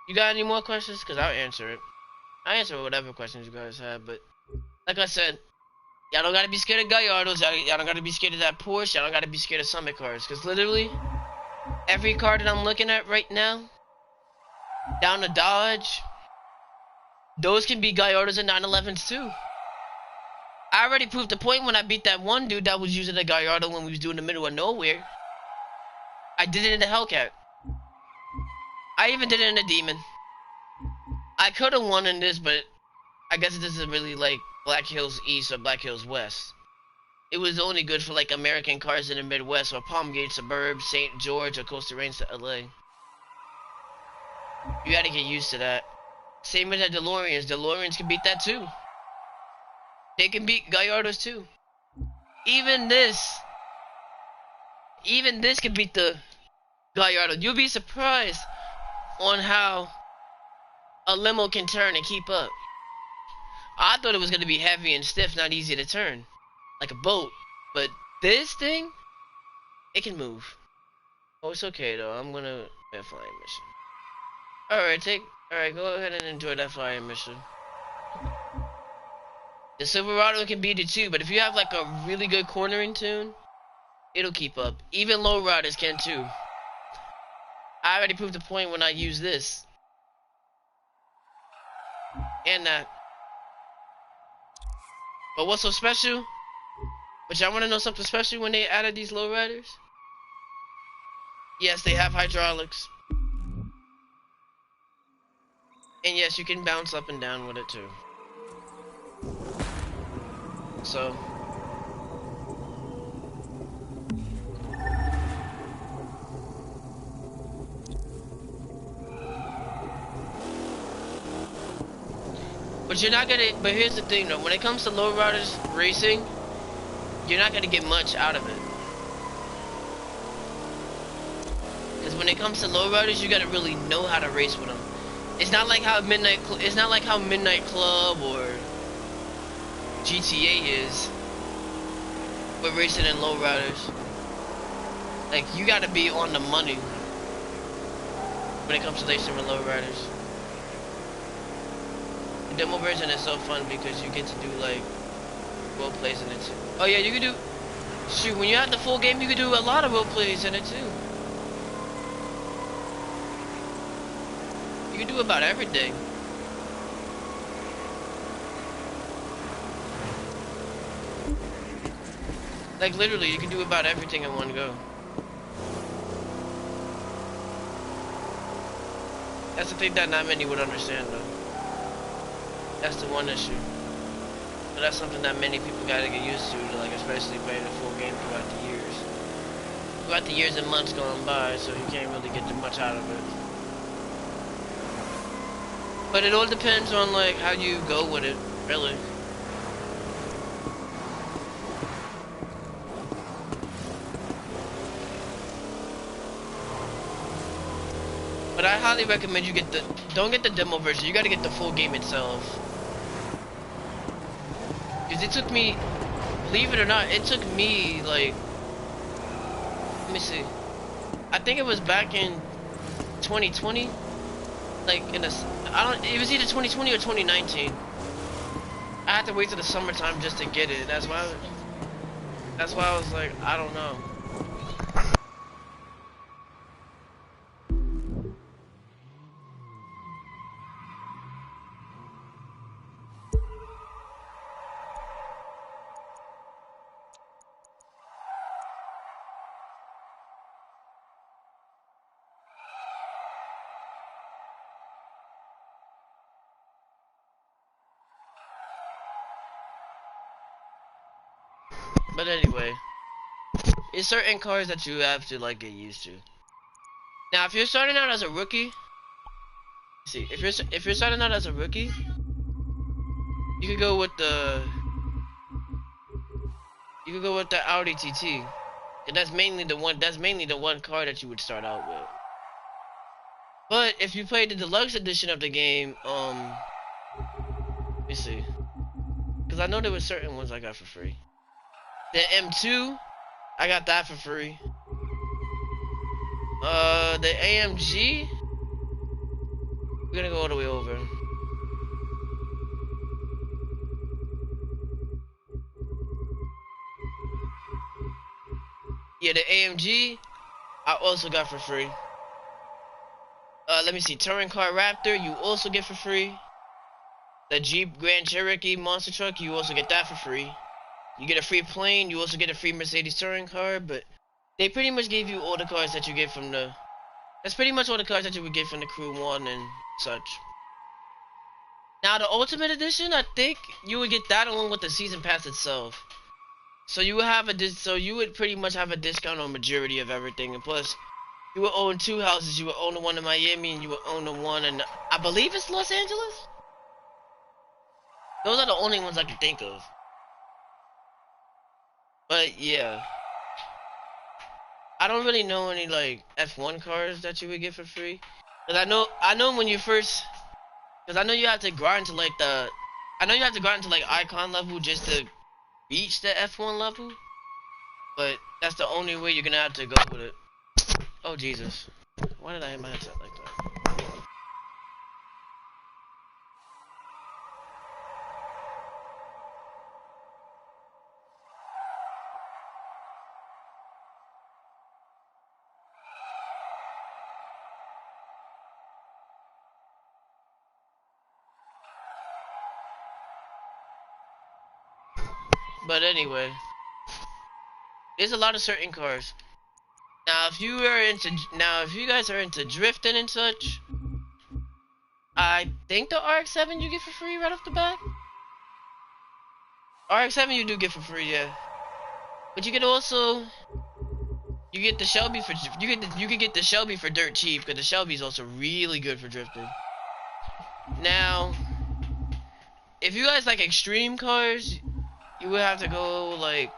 You got any more questions? Cause I'll answer it. I answer whatever questions you guys have. But like I said, y'all don't gotta be scared of Gallardos. Y'all don't gotta be scared of that Porsche. Y'all don't gotta be scared of Summit cars. Cause literally, every car that I'm looking at right now, down to Dodge, those can be Gallardos and 911s too. I already proved the point when I beat that one dude that was using a Gallardo when we was doing the middle of nowhere. I did it in the Hellcat. I even did it in the Demon. I could have won in this, but I guess this isn't really like Black Hills East or Black Hills West. It was only good for like American cars in the Midwest or Palm Gate Suburbs, St. George, or Coastal Range to LA. You gotta get used to that. Same with the DeLoreans. DeLoreans can beat that too. They can beat Gallardos too. Even this can beat the Gallardo. You'll be surprised on how a limo can turn and keep up. I thought it was going to be heavy and stiff, not easy to turn, like a boat. But this thing, it can move. Oh, it's okay though. I'm gonna do a flying mission. Alright, go ahead and enjoy that flying mission. The Silverado can beat it too, but if you have like a really good cornering tune, it'll keep up. Even low riders can too. I already proved the point when I use this. And that. But what's so special? But y'all wanna know something special when they added these low riders? Yes, they have hydraulics. And yes, you can bounce up and down with it too. So but you're not gonna, but here's the thing though, when it comes to lowriders racing, you're not gonna get much out of it. Because when it comes to lowriders, you gotta really know how to race with them. It's not like how Midnight Club or GTA is with racing in lowriders. Like, you gotta be on the money when it comes to racing with lowriders. The demo version is so fun because you get to do like role plays in it too. Oh yeah, you can do, shoot, when you have the full game, you can do a lot of role plays in it too. You can do about everything. Like literally, you can do about everything in one go. That's the thing that not many would understand though. That's the one issue. But that's something that many people gotta get used to, like especially playing the full game throughout the years. Throughout the years and months going by, so you can't really get too much out of it. But it all depends on like how you go with it, really. But I highly recommend you get don't get the demo version. You gotta get the full game itself. Cause it took me, believe it or not, it took me like, let me see. I think it was back in 2020. Like it was either 2020 or 2019. I had to wait till the summertime just to get it. That's why I was like, I don't know. But anyway, it's certain cars that you have to like get used to. Now, if you're starting out as a rookie, see, if you're starting out as a rookie, you could go with the Audi TT. And that's mainly the one car that you would start out with. But if you play the deluxe edition of the game, let me see. Cause I know there were certain ones I got for free. The M2, I got that for free. The AMG, we're gonna go all the way over. Yeah, the AMG, I also got for free. Let me see, touring car Raptor, you also get for free. The Jeep Grand Cherokee monster truck, you also get that for free. You get a free plane, you also get a free Mercedes touring car, but they pretty much gave you all the cars that you get from the... That's pretty much all the cars that you would get from the Crew 1 and such. Now, the Ultimate Edition, I think you would get that along with the Season Pass itself. So you would have so you would pretty much have a discount on majority of everything, and plus, you would own two houses. You would own the one in Miami, and you would own the one in, I believe it's Los Angeles? Those are the only ones I can think of. But yeah, I don't really know any like F1 cars that you would get for free. Cause I know when you first, cause I know you have to grind to like I know you have to grind to like icon level just to reach the F1 level. But that's the only way you're gonna have to go with it. Oh Jesus, why did I hit my headset like that? But anyway, there's a lot of certain cars. Now, if you guys are into drifting and such, I think the RX-7 you get for free right off the bat. RX-7 you do get for free, yeah. But you can also you get the Shelby for you can get the Shelby for dirt cheap because the Shelby is also really good for drifting. Now, if you guys like extreme cars, you would have to go like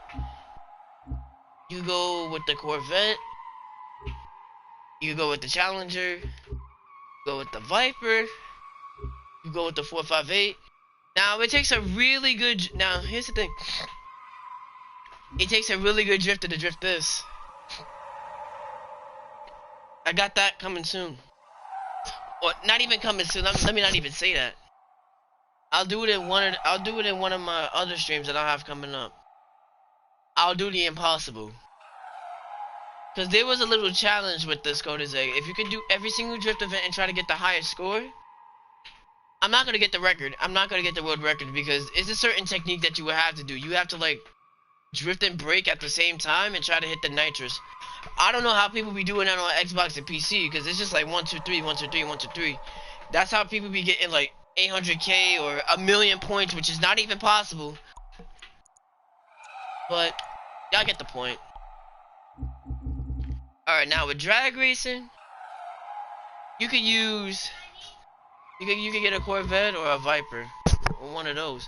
you go with the Corvette, you go with the Challenger, go with the Viper, you go with the 458. Now it takes a really good. Now here's the thing. It takes a really good drifter to drift this. I got that coming soon. Or not even coming soon. Let me not even say that. I'll do it in one of my other streams that I'll have coming up. I'll do the impossible. Cause there was a little challenge with this Coda's egg. If you could do every single drift event and try to get the highest score, I'm not gonna get the record. I'm not gonna get the world record because it's a certain technique that you would have to do. You have to like drift and brake at the same time and try to hit the nitrous. I don't know how people be doing that on Xbox and PC because it's just like 1 2 3 1 2 3 1 2 3. That's how people be getting like 800k or a million points, which is not even possible. But y'all get the point. All right, now with drag racing, you could use You can get a Corvette or a Viper, or one of those.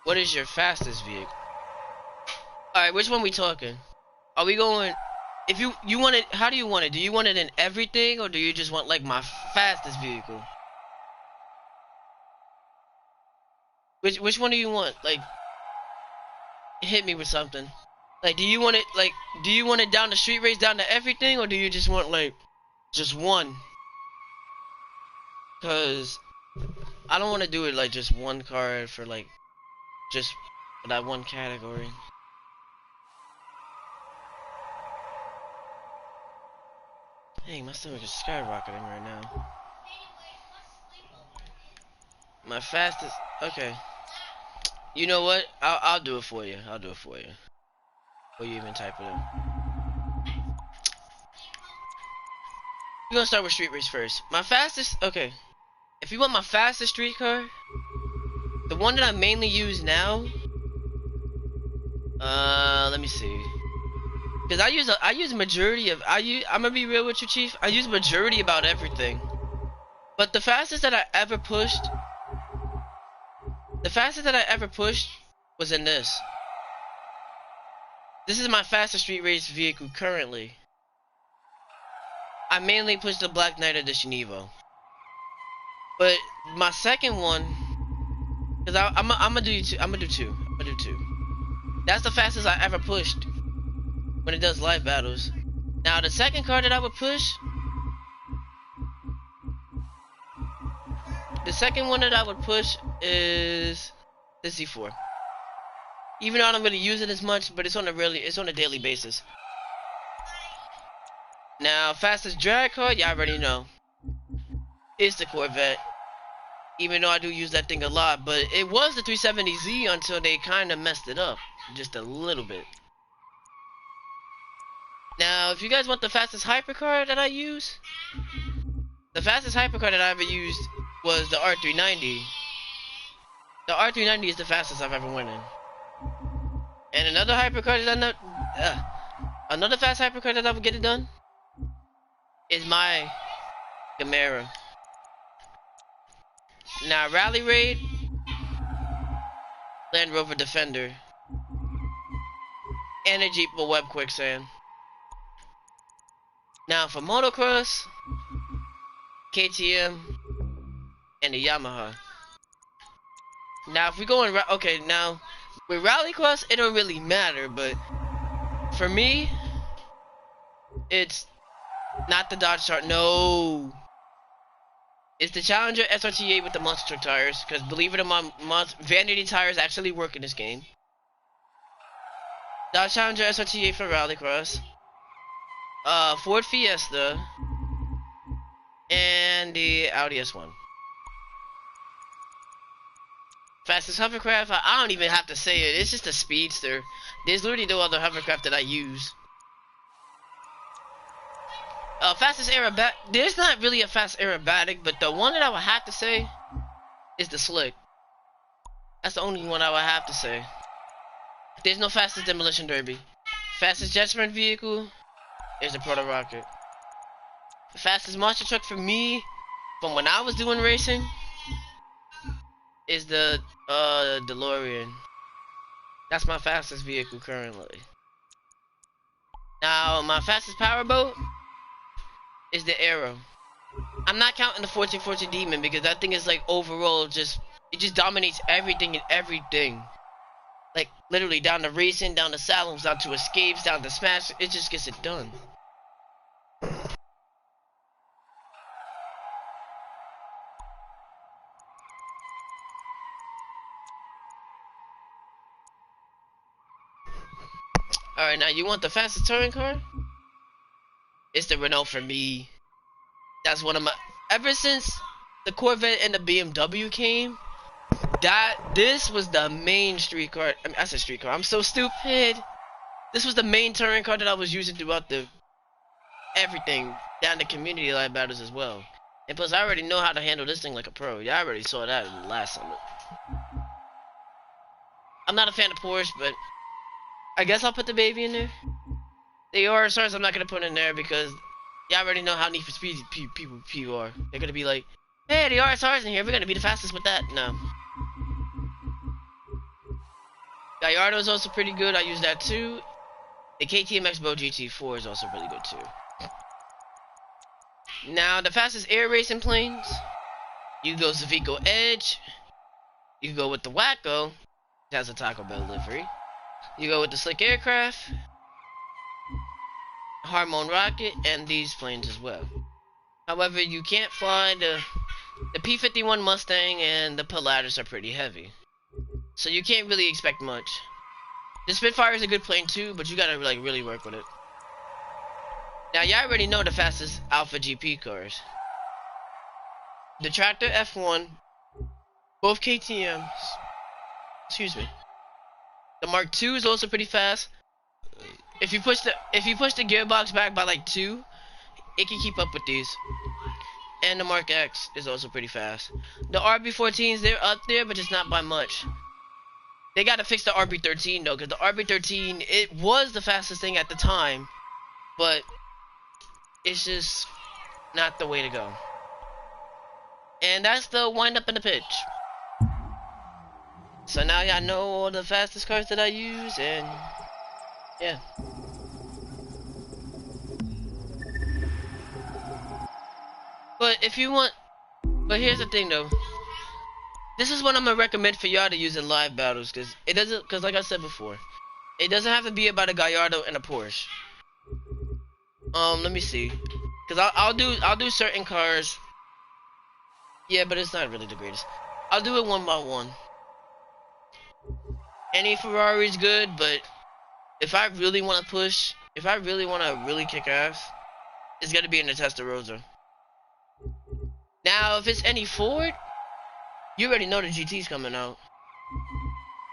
What is your fastest vehicle? All right, which one we talking? Are we going? If you want it, how do you want it? Do you want it in everything, or do you just want like my fastest vehicle? Which one do you want? Like, hit me with something. Like, do you want it like? Do you want it down the street race, down to everything, or do you just want like just one? Cause I don't want to do it like just one card for like just for that one category. Dang, my stomach is skyrocketing right now. My fastest. Okay. You know what? I'll do it for you. I'll do it for you. Before you even type it in. We're gonna start with street race first. My fastest. Okay. If you want my fastest street car, the one that I mainly use now. Let me see. Cause I use majority of I'm gonna be real with you, Chief. I use majority about everything. But the fastest that I ever pushed. The fastest that I ever pushed was in this. This is my fastest street race vehicle currently. I mainly pushed the Black Knight Edition Evo. But my second one, cause I'm gonna do two. I'm gonna do two. That's the fastest I ever pushed when it does live battles. Now the second car that I would push, the second one that I would push is the Z4. Even though I don't really use it as much, but it's on a daily basis. Now fastest drag car, y'all already know. It's the Corvette. Even though I do use that thing a lot, but it was the 370Z until they kind of messed it up just a little bit. Now, if you guys want the fastest hypercar that I use, the fastest hypercar that I ever used was the R390. The R390 is the fastest I've ever went in. And another hypercar that I know, another fast hypercar that I would get it done is my Camaro. Now, Rally Raid, Land Rover Defender, and a Jeep with Web Quicksand. Now, for motocross, KTM, and the Yamaha. Now, if we go in, okay, now, with Rallycross, it don't really matter, but for me, it's not the Dodge Charger, no. It's the Challenger SRT8 with the monster truck tires, because believe it or not, vanity tires actually work in this game. Dodge Challenger SRT8 for Rallycross. Ford Fiesta. And the Audi S1. Fastest hovercraft, I don't even have to say it, it's just a Speedster. There's literally no other hovercraft that I use. Fastest aerobatic, there's not really a fast aerobatic, but the one that I would have to say is the Slick. That's the only one I would have to say. There's no fastest demolition derby. Fastest jet sprint vehicle is the Proto Rocket. The fastest monster truck for me, from when I was doing racing, is the DeLorean. That's my fastest vehicle currently. Now, my fastest powerboat is the Arrow. I'm not counting the 1414 Demon because that thing is like overall it just dominates everything and everything. Like literally down to racing, down to slaloms, down to escapes, down to smash, it just gets it done. Alright, now you want the fastest touring car? It's the Renault for me. That's one of my... Ever since the Corvette and the BMW came, this was the main street car. I mean, I said street car. I'm so stupid. This was the main touring car that I was using throughout the... everything. Down to community live battles as well. And plus, I already know how to handle this thing like a pro. Yeah, I already saw that in the last summit. I'm not a fan of Porsche, but I guess I'll put the baby in there. The RSRs I'm not gonna put in there because y'all already know how Need for Speed people are. They're gonna be like, hey, the RSR's in here. We're gonna be the fastest with that. No. Gallardo is also pretty good. I use that too. The KTM Expo GT4 is also really good too. Now, the fastest air racing planes, you go Zavico Edge. You go with the Wacko. It has a Taco Bell livery. You go with the Slick Aircraft, Harmon Rocket, and these planes as well. However, you can't fly the P-51 Mustang, and the Pilatus are pretty heavy. So you can't really expect much. The Spitfire is a good plane too, but you gotta like really work with it. Now, y'all already know the fastest Alpha GP cars. The Tractor F1, both KTMs. Excuse me. The Mark II is also pretty fast. If you push the gearbox back by like 2, it can keep up with these. And the Mark X is also pretty fast. The RB14s, they're up there, but just not by much. They gotta fix the RB13 though, because the RB13, it was the fastest thing at the time, but it's just not the way to go. And that's the wind up in the pitch. So now y'all know all the fastest cars that I use, and yeah. But if you want, but here's the thing though. This is what I'm gonna recommend for y'all to use in live battles, cause like I said before, it doesn't have to be about a Gallardo and a Porsche. Let me see, cause I'll do certain cars. Yeah, but it's not really the greatest. I'll do it one by one. Any Ferrari's good, but if I really want to push, if I really want to really kick ass, it's gotta be in the Testarossa. Now, if it's any Ford, you already know the GT's coming out.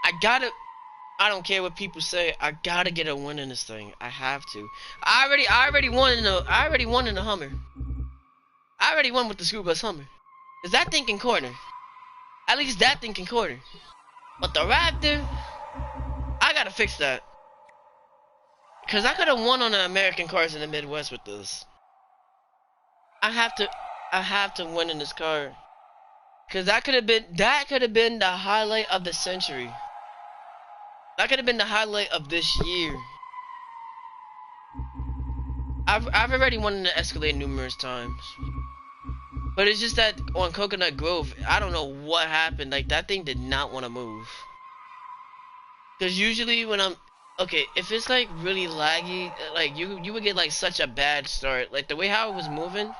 I don't care what people say. I gotta get a win in this thing. I have to. I already won in the Hummer. I already won with the school bus Hummer. Cause that thing can corner. At least that thing can corner. But the Raptor, I gotta fix that. Cause I could have won on the American cars in the Midwest with this. I have to win in this car. Cause that could have been the highlight of the century. That could have been the highlight of this year. I've already won in the Escalade numerous times. But it's just that on Coconut Grove, I don't know what happened. Like, that thing did not want to move. Because usually when I'm... Okay, if it's, like, really laggy, like, you would get, like, such a bad start. Like, the way how it was moving...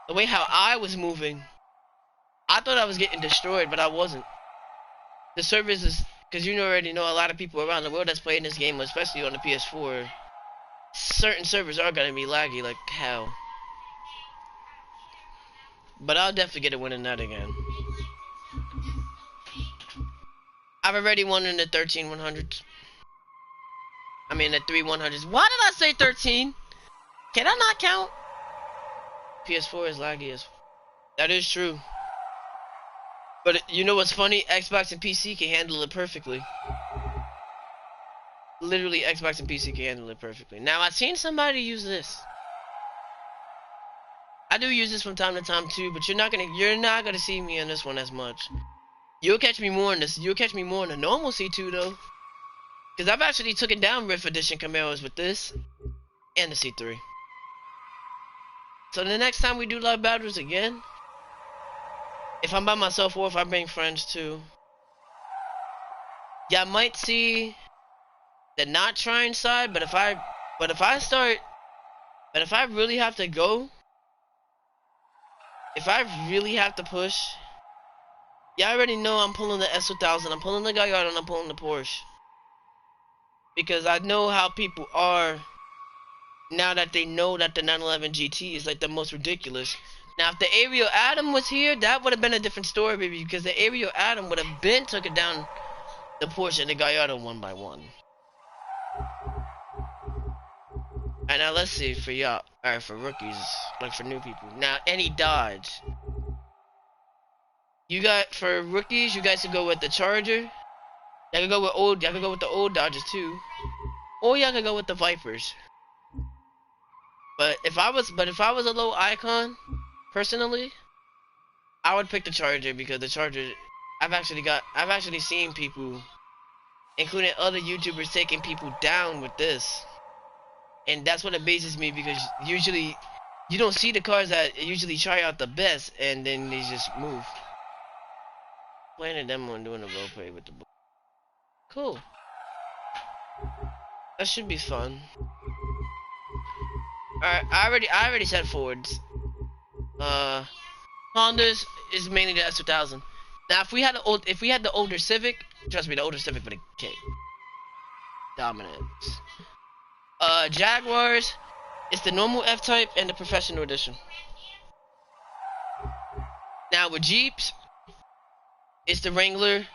The way how I was moving... I thought I was getting destroyed, but I wasn't. The servers is... Because you already know a lot of people around the world that's playing this game, especially on the PS4. Certain servers are going to be laggy like hell. But I'll definitely get a win in that again. I've already won in the 13 100s. I mean the 3 100s. Why did I say 13? Can I not count? PS4 is laggy as... That is true. But you know what's funny? Xbox and PC can handle it perfectly. Literally, Xbox and PC can handle it perfectly. Now, I've seen somebody use this. I do use this from time to time too, but you're not gonna see me on this one as much. You'll catch me more in this. You'll catch me more in the normal C2 though, because I've actually taken down Rift Edition Camaros with this and the C3. So the next time we do live battles again, if I'm by myself or if I bring friends too, y'all might see the not trying side. But if I really have to go. If I really have to push, y'all already know I'm pulling the S1000, I'm pulling the Gallardo, and I'm pulling the Porsche. because I know how people are now that they know that the 911 GT is like the most ridiculous. Now, if the Ariel Atom was here, that would have been a different story, baby, because the Ariel Atom would have been took it down the Porsche and the Gallardo one by one. Alright, now let's see for y'all, alright, for rookies, like for new people. Now, any Dodge. You got, for rookies, you guys can go with the Charger. Y'all can go with y'all can go with the old Dodges too. Or y'all can go with the Vipers. But if I was a low icon, personally, I would pick the Charger because the Charger, I've actually seen people, including other YouTubers, taking people down with this. And that's what amazes me because usually you don't see the cars that usually try out the best and then they just move. Playing a demo and doing a roleplay with the book. Cool. That should be fun. Alright, I already said Fords. Hondas is mainly the S2000. Now if we had the older Civic, trust me, the older Civic would have kicked. Dominance. Jaguars is the normal F-Type and the professional edition. Now with Jeeps, it's the Wrangler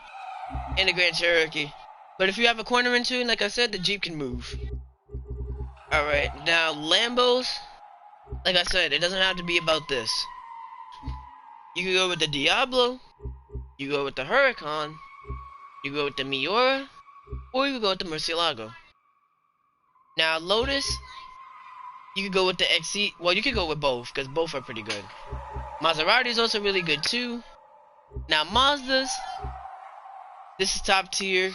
and the Grand Cherokee. But if you have a corner in tune, like I said, the Jeep can move. Alright, now Lambos, like I said, it doesn't have to be about this. You can go with the Diablo, you go with the Huracan, you go with the Miura, or you can go with the Murcielago. Now Lotus, you can go with the XC, well you can go with both, because both are pretty good. Maserati is also really good too. Now Mazdas, this is top tier.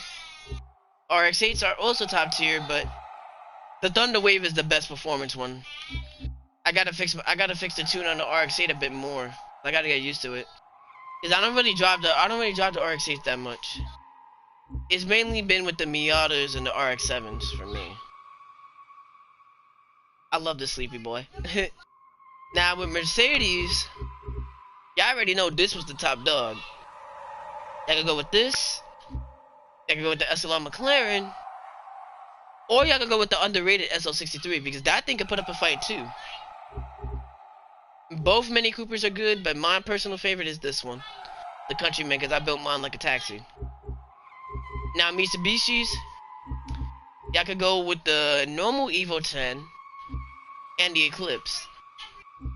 RX-8s are also top tier, but the Thunder Wave is the best performance one. I gotta fix the tune on the RX-8 a bit more. I gotta get used to it. Cause I don't really drive the RX-8 that much. It's mainly been with the Miatas and the RX-7s for me. I love this sleepy boy. Now with Mercedes, y'all already know this was the top dog. Y'all can go with this. Y'all can go with the SLR McLaren. Or y'all can go with the underrated SL63 because that thing can put up a fight too. Both Mini Coopers are good, but my personal favorite is this one, the Countryman, because I built mine like a taxi. Now Mitsubishis, y'all could go with the normal Evo 10 and the Eclipse.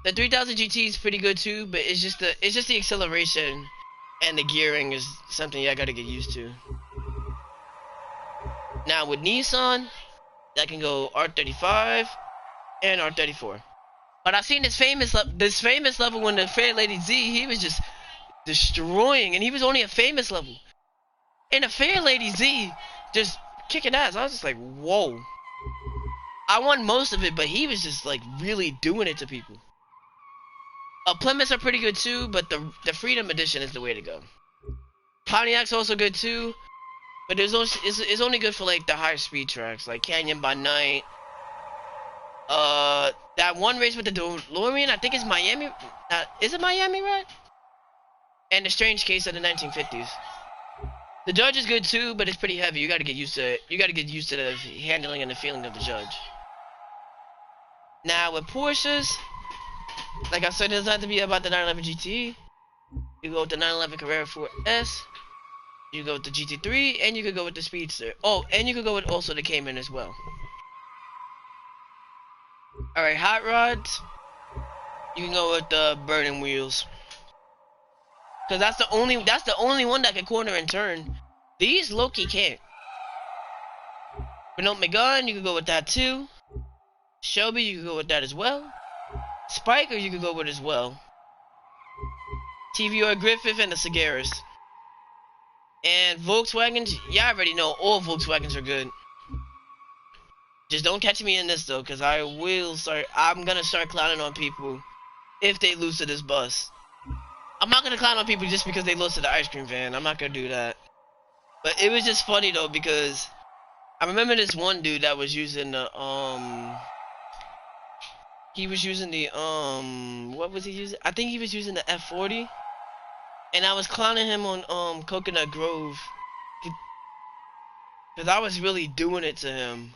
The 3000 GT is pretty good too, but it's just the acceleration and the gearing is something y'all gotta get used to. Now with Nissan, I can go R35 and R34. But I've seen this famous level when the Fair Lady Z, he was just destroying, and he was only a famous level. And the Fair Lady Z just kicking ass. I was just like, whoa. I won most of it, but he was just like really doing it to people. Plymouths are pretty good too, but the Freedom Edition is the way to go. Pontiac's also good too, but it's only good for like the higher speed tracks, like Canyon by Night. That one race with the DeLorean, I think it's Miami. Is it Miami, right? And the Strange Case of the 1950s. The Judge is good too, but it's pretty heavy. You gotta get used to it. You gotta get used to the handling and the feeling of the Judge. Now with Porsches, like I said, it doesn't have to be about the 911 GT. You go with the 911 Carrera 4S. You go with the GT3, and you could go with the Speedster. Oh, and you could go with also the Cayman as well. Alright, hot rods. You can go with the burning wheels. Cause that's the only one that can corner and turn. These low-key can't. Renault Megane, you can go with that too. Shelby, you can go with that as well. Spiker, you can go with as well. TVR Griffith and the Sagaris. And Volkswagens, y'all already know all Volkswagens are good. Just don't catch me in this though, cause I'm gonna start clowning on people if they lose to this bus. I'm not gonna clown on people just because they lose to the ice cream van. I'm not gonna do that. But it was just funny though, because I remember this one dude that was using the what was he using? I think he was using the F40. And I was clowning him on Coconut Grove. Cause I was really doing it to him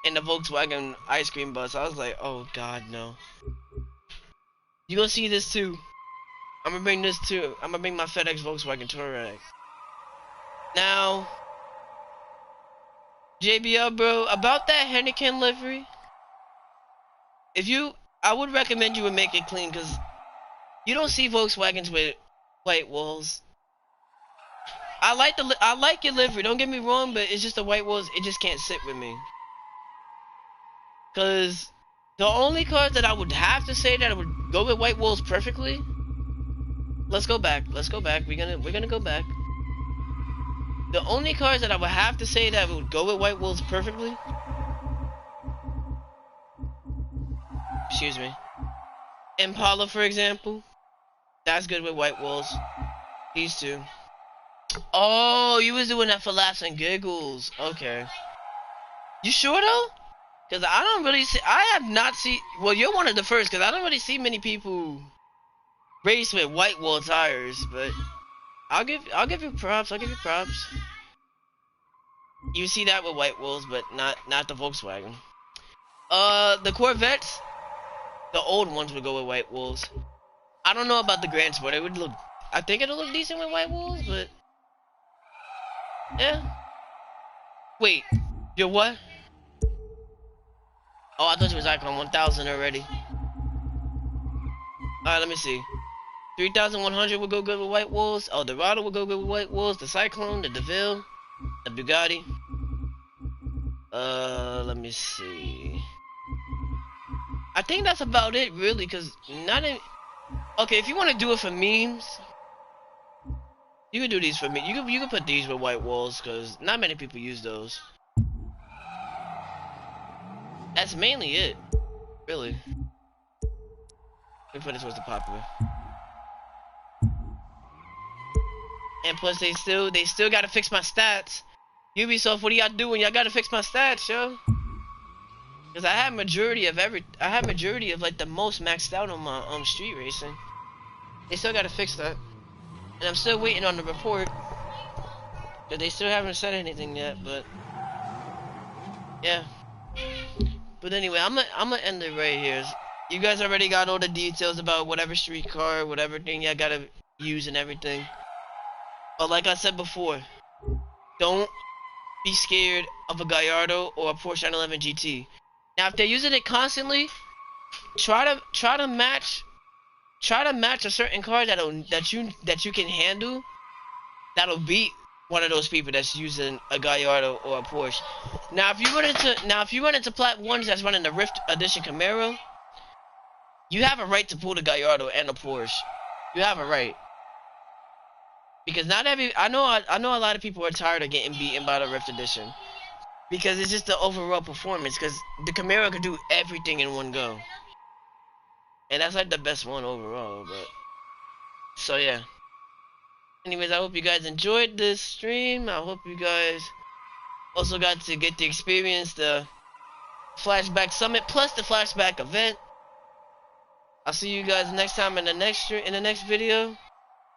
in the Volkswagen ice cream bus. I was like, oh god, no. You gonna see this too. I'm gonna bring this too. I'm gonna bring my FedEx Volkswagen Touareg. Now, JBL, bro, about that Henneken livery. I would recommend you would make it clean, cause you don't see Volkswagens with white walls. I like your livery. Don't get me wrong, but it's just the white walls. It just can't sit with me. Cause the only cars that I would have to say that would go with white walls perfectly. Let's go back. Let's go back. We're gonna go back. The only cars that I would have to say that would go with white walls perfectly. Excuse me. Impala, for example. That's good with white walls. These two. Oh, you was doing that for laughs and giggles. Okay. You sure though? Cause I don't really see. I have not seen. Well, you're one of the first. Cause I don't really see many people race with white wall tires. But I'll give you props. I'll give you props. You see that with white walls, but not the Volkswagen. The Corvettes, the old ones would go with white walls. I don't know about the Gran Sport. It would look. I think it'll look decent with white walls, but yeah. Wait, you're what? Oh, I thought you was Icon 1000 already. Alright, let me see. 3100 would go good with white walls. Oh, the Rado would go good with white walls. The Cyclone, the DeVille, the Bugatti. Let me see. I think that's about it, really, cause not in. Okay, if you want to do it for memes, you can do these for me. You can put these with white walls, cause not many people use those. That's mainly it, really. Let me put this towards the popular. And plus, they still gotta fix my stats. Ubisoft, what are y'all doing? Y'all gotta fix my stats, yo. Cause I have majority of like the most maxed out on my street racing. They still gotta fix that, and I'm still waiting on the report. Cause they still haven't said anything yet, but yeah. But anyway, I'm gonna end it right here. You guys already got all the details about whatever street car, whatever thing y'all gotta use and everything. But like I said before, don't be scared of a Gallardo or a Porsche 911 GT. Now, if they're using it constantly, try to match a certain car that you can handle. That'll beat one of those people that's using a Gallardo or a Porsche. Now, if you run into Plat 1s that's running the Rift Edition Camaro, you have a right to pull the Gallardo and the Porsche. You have a right. Because I know a lot of people are tired of getting beaten by the Rift Edition. Because it's just the overall performance. Because the Camaro can do everything in one go. And that's like the best one overall. But so yeah. Anyways, I hope you guys enjoyed this stream. I hope you guys also got to get to experience the Flashback Summit plus the Flashback event. I'll see you guys next time in the next video,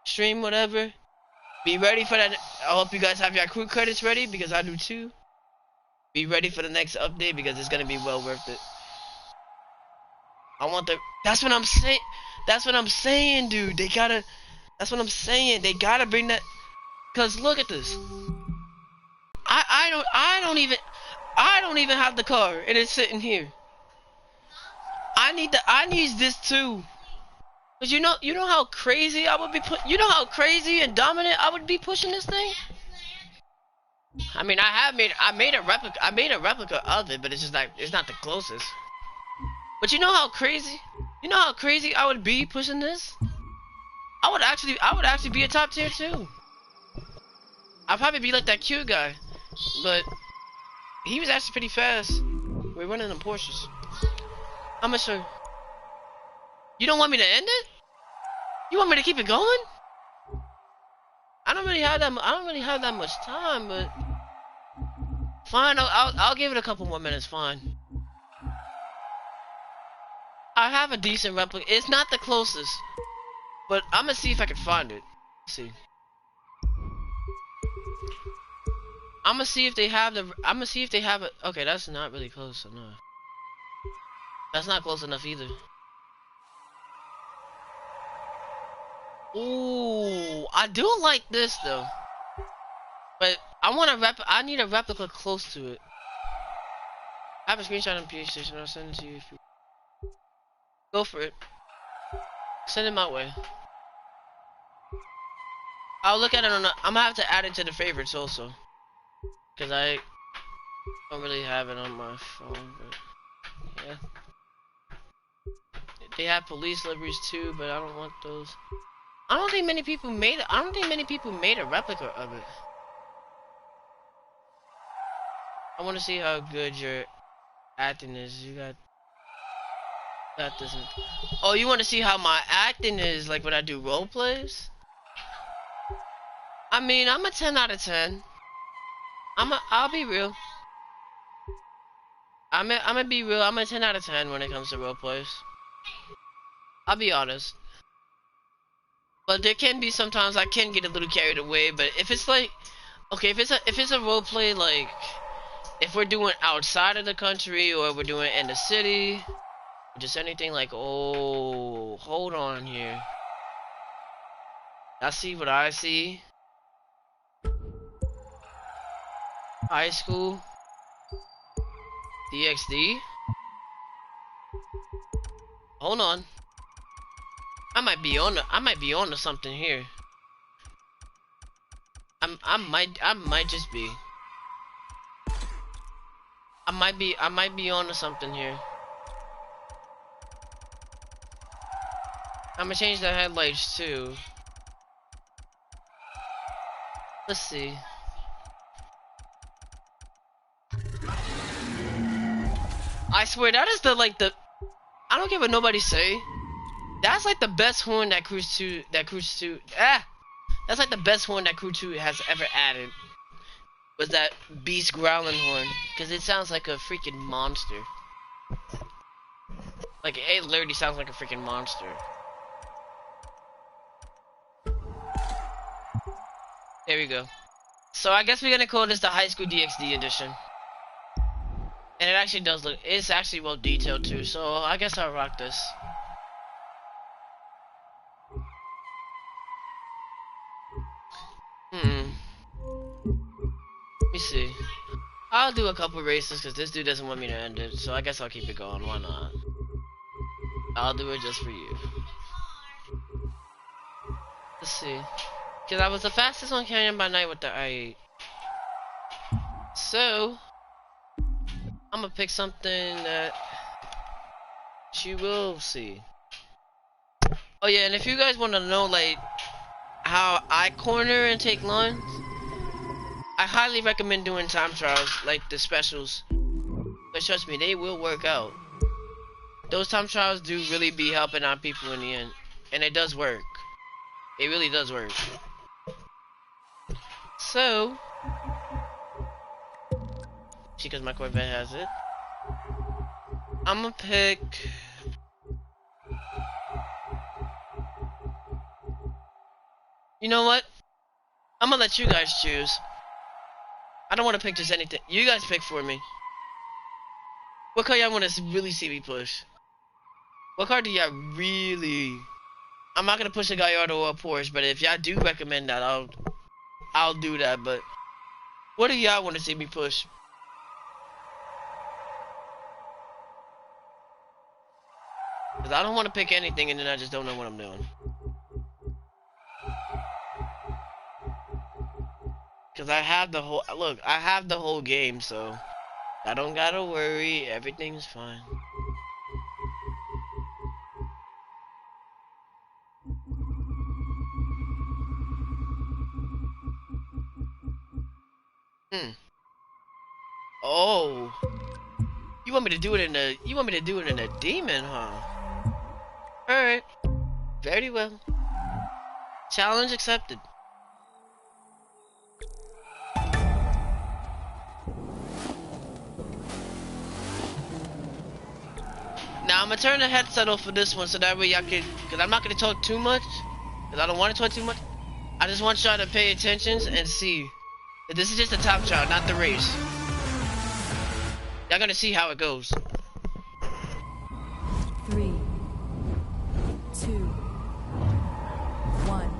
stream, whatever. Be ready for that. I hope you guys have your crew credits ready because I do too. Be ready for the next update because it's gonna be well worth it. That's what I'm saying. That's what I'm saying, dude. That's what I'm saying. They gotta bring that. Cause look at this. I don't even have the car and it's sitting here. I need this too. Cause you know how crazy I would be you know how crazy and dominant I would be pushing this thing? I mean, I made a replica of it, but it's just like it's not the closest. But you know how crazy I would be pushing this? I would actually be a top tier too. I'd probably be like that cute guy, but he was actually pretty fast. We're running in Porsches. How much sir? You don't want me to end it? You want me to keep it going? I don't really have that much time, but fine. I'll give it a couple more minutes. Fine. I have a decent replica. It's not the closest, but I'm gonna see if I can find it. Let's see. I'm gonna see if they have the. I'm gonna see if they have it. Okay, that's not really close enough. That's not close enough either. Ooh, I do like this though, but I need a replica close to it. I have a screenshot on PlayStation. I'll send it to you if you go for it. Send it my way. I'll look at it on. I'm gonna have to add it to the favorites also, cause I don't really have it on my phone. But yeah, they have police liveries too, but I don't want those. I don't think many people made it. I don't think many people made a replica of it. I want to see how good your acting is. You got this. Oh, you want to see how my acting is, like when I do role plays? I mean, I'm a 10 out of 10. I'll be real. I'm gonna be real. I'm a 10 out of 10 when it comes to role plays. I'll be honest. But there can be sometimes I can get a little carried away. But if it's like, okay, if it's a role play, like if we're doing outside of the country or we're doing in the city, just anything like, oh, hold on here. I see what I see. High school. DXD. Hold on. I might be on to something here. I might just be. I might be on to something here. I'm gonna change the headlights too. Let's see. I swear that is the I don't care what nobody say. That's like the best horn that Cruise 2 that's like the best horn that Crew 2 has ever added. Was that beast growling horn, cuz it sounds like a freaking monster. Like it literally sounds like a freaking monster. There we go. So I guess we're gonna call this the High School DXD edition. And it actually does look, it's actually well detailed too, so I guess I'll rock this. Let me see. I'll do a couple races because this dude doesn't want me to end it, so I guess I'll keep it going, why not? I'll do it just for you. Let's see. Because I was the fastest on Canyon by night with the i8. So, I'm gonna pick something that you will see. Oh yeah, and if you guys want to know like how I corner and take lines, I highly recommend doing time trials like the specials. But trust me, they will work out. Those time trials do really be helping out people in the end, and it does work. It really does work. So, because my Corvette has it, I'm gonna pick. You know what? I'm gonna let you guys choose. I don't want to pick just anything. You guys pick for me. What car y'all want to really see me push? What car do y'all really? I'm not gonna push a Gallardo or a Porsche, but if y'all do recommend that, I'll do that. But what do y'all want to see me push? Cause I don't want to pick anything and then I just don't know what I'm doing. Cause I have the whole I have the whole game, so I don't gotta worry. Everything's fine. Oh, you want me to do it in a demon, huh? All right, very well. Challenge accepted. Now I'm gonna turn the headset off for this one so that way y'all can, cause I'm not gonna talk too much, cause I don't want to talk too much. I just want y'all to pay attention and see. This is just the top shot, not the race. Y'all gonna see how it goes. 3, 2, 1.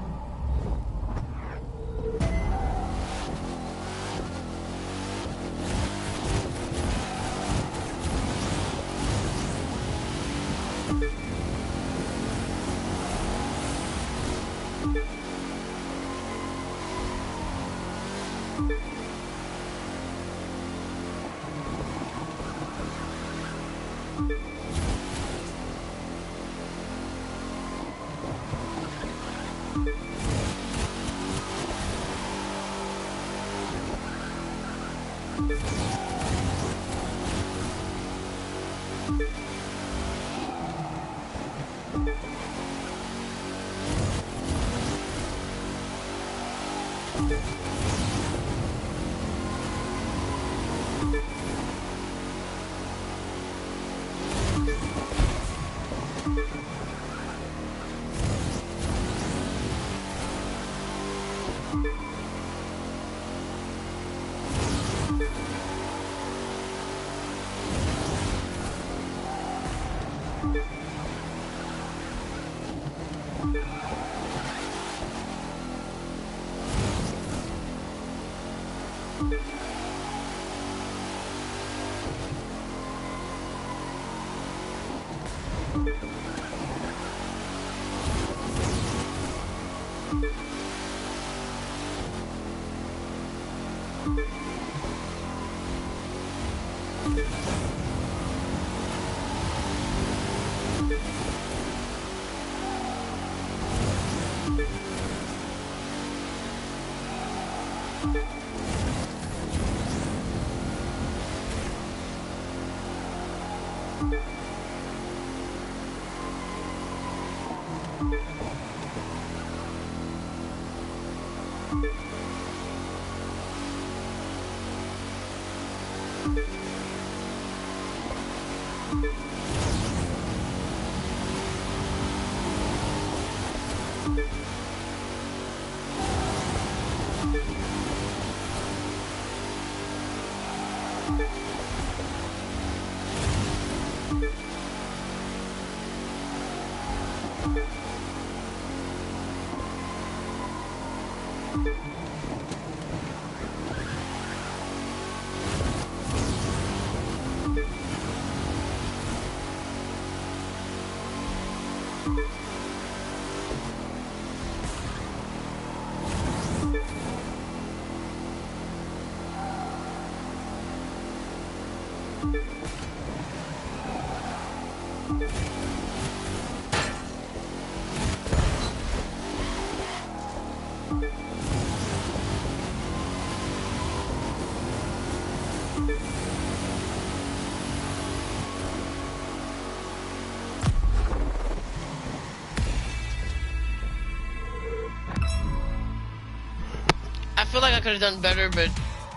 I feel like I could have done better, but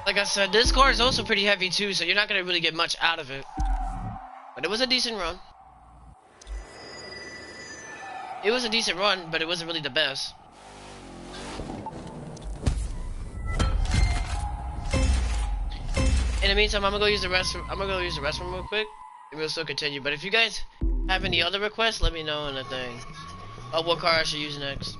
like I said, this car is also pretty heavy too, so you're not gonna really get much out of it. But it was a decent run. It was a decent run, but it wasn't really the best. In the meantime, I'm gonna go use the restroom. I'm gonna go use the restroom real quick, and we'll still continue. But if you guys have any other requests, let me know in the thing. What car I should use next.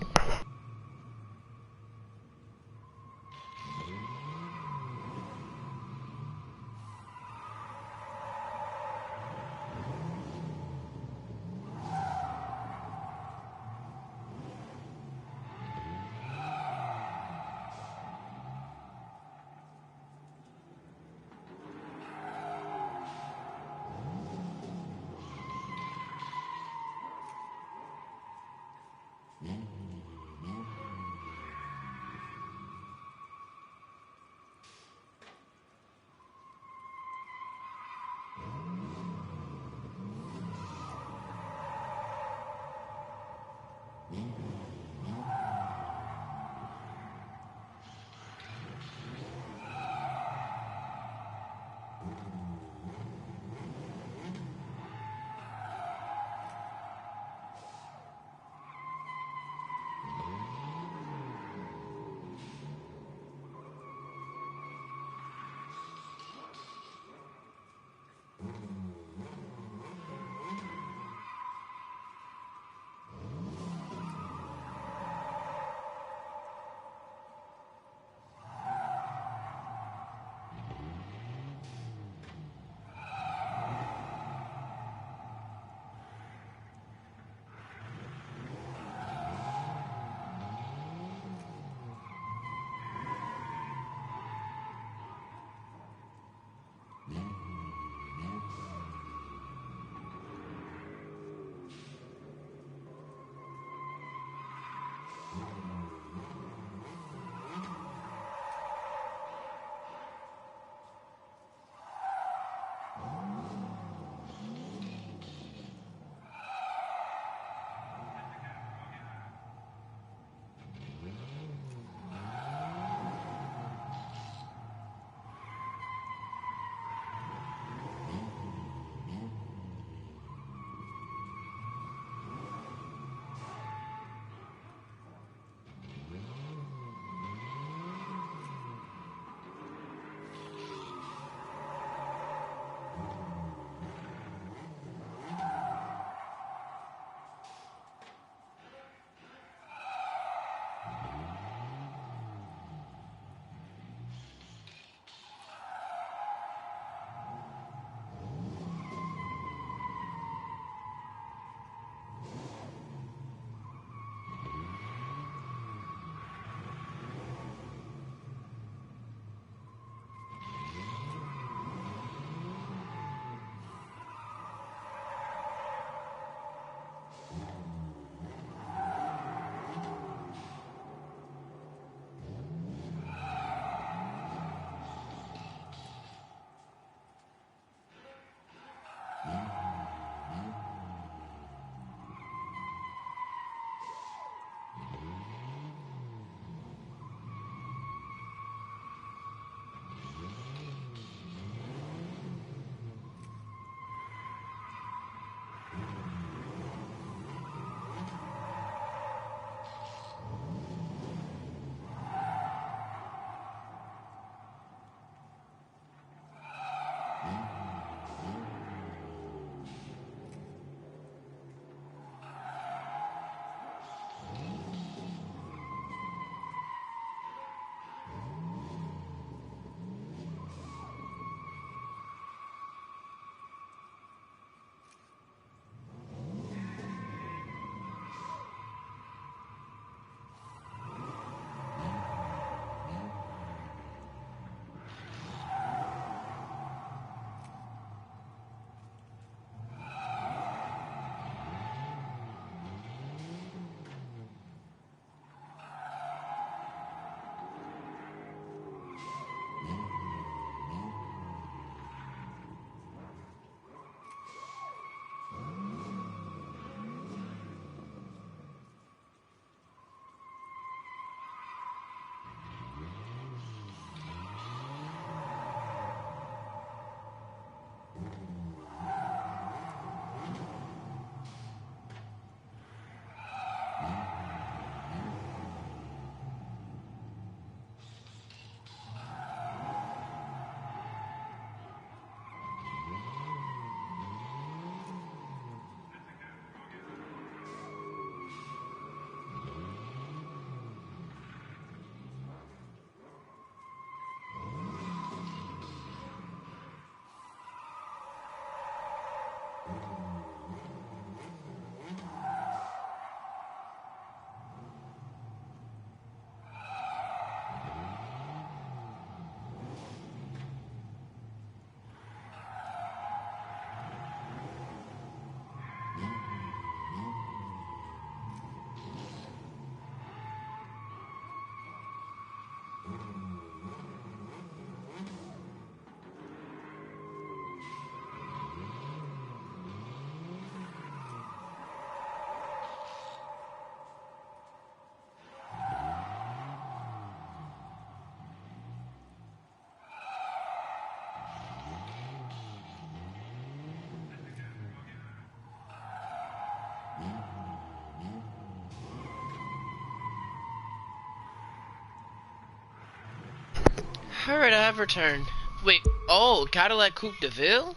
Alright, I have returned. Wait, oh, Cadillac Coupe de Ville?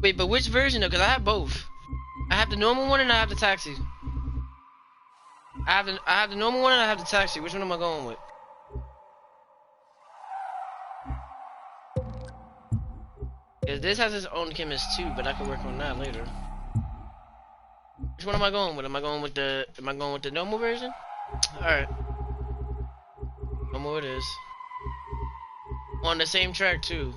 Wait, but which version though? Because I have both. I have the normal one and I have the taxi. I have the normal one and I have the taxi. Which one am I going with? Because this has its own chemist too, but I can work on that later. Which one am I going with? Am I going with the normal version? Alright. Normal it is. On the same track too.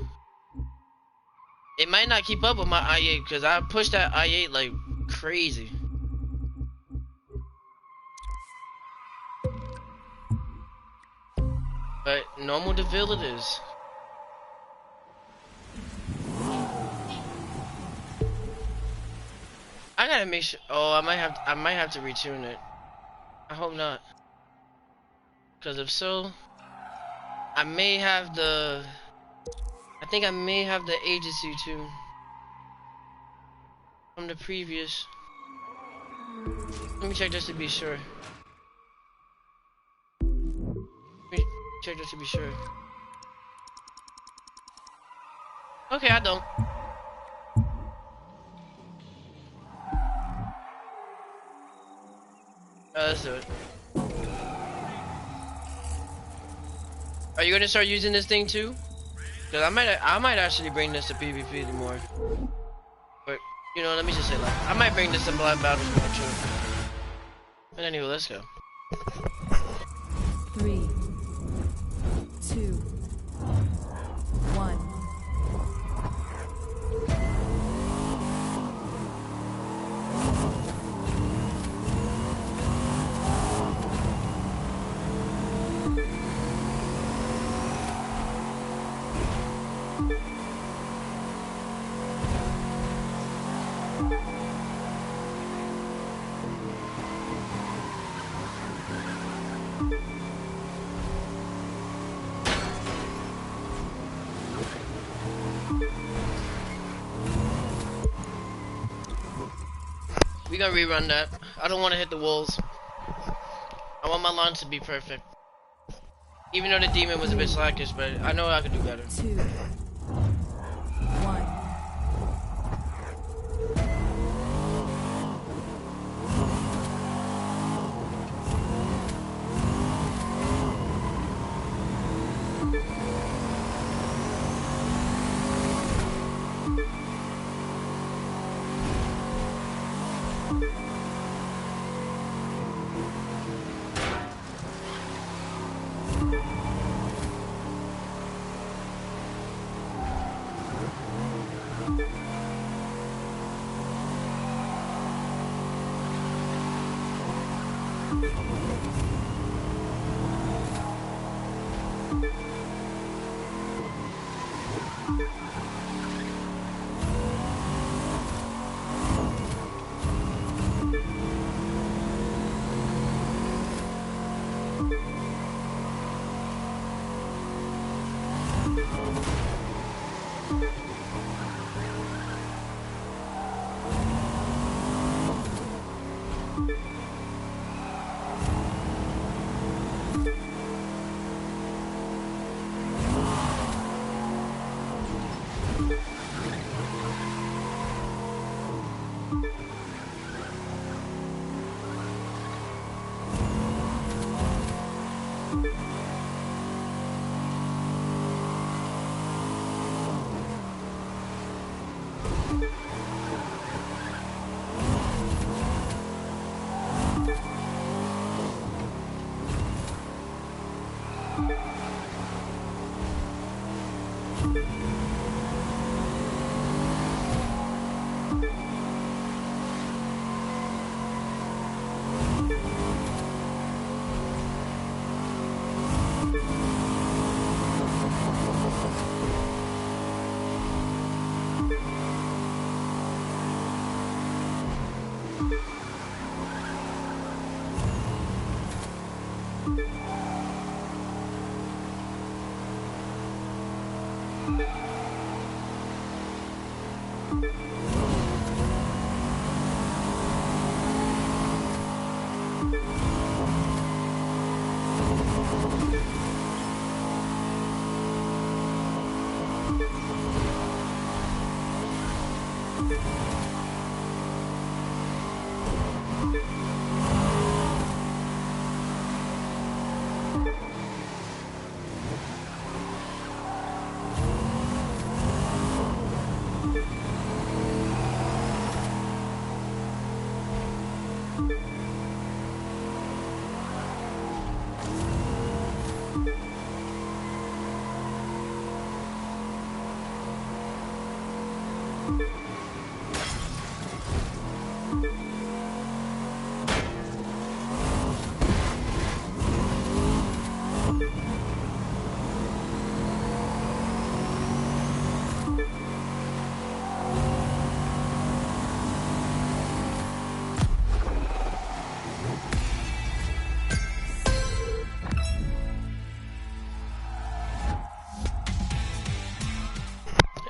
It might not keep up with my i8 because I pushed that i8 like crazy. But normal DeVille it is. I gotta make sure. Oh, I might have to retune it. I hope not. Because if so, I may have the. I think I may have the agency tune from the previous. Let me check just to be sure. Let me check just to be sure. Okay, I don't. Let's do it. Are you gonna start using this thing too? Cause I might actually bring this to PvP more. But you know, let me just say like I might bring this to Black Battles more too. But anyway, let's go. 3, 2, 1. We gonna rerun that. I don't want to hit the walls. I want my launch to be perfect. Even though the demon was a bit slackish, but I know I could do better. 2, 1.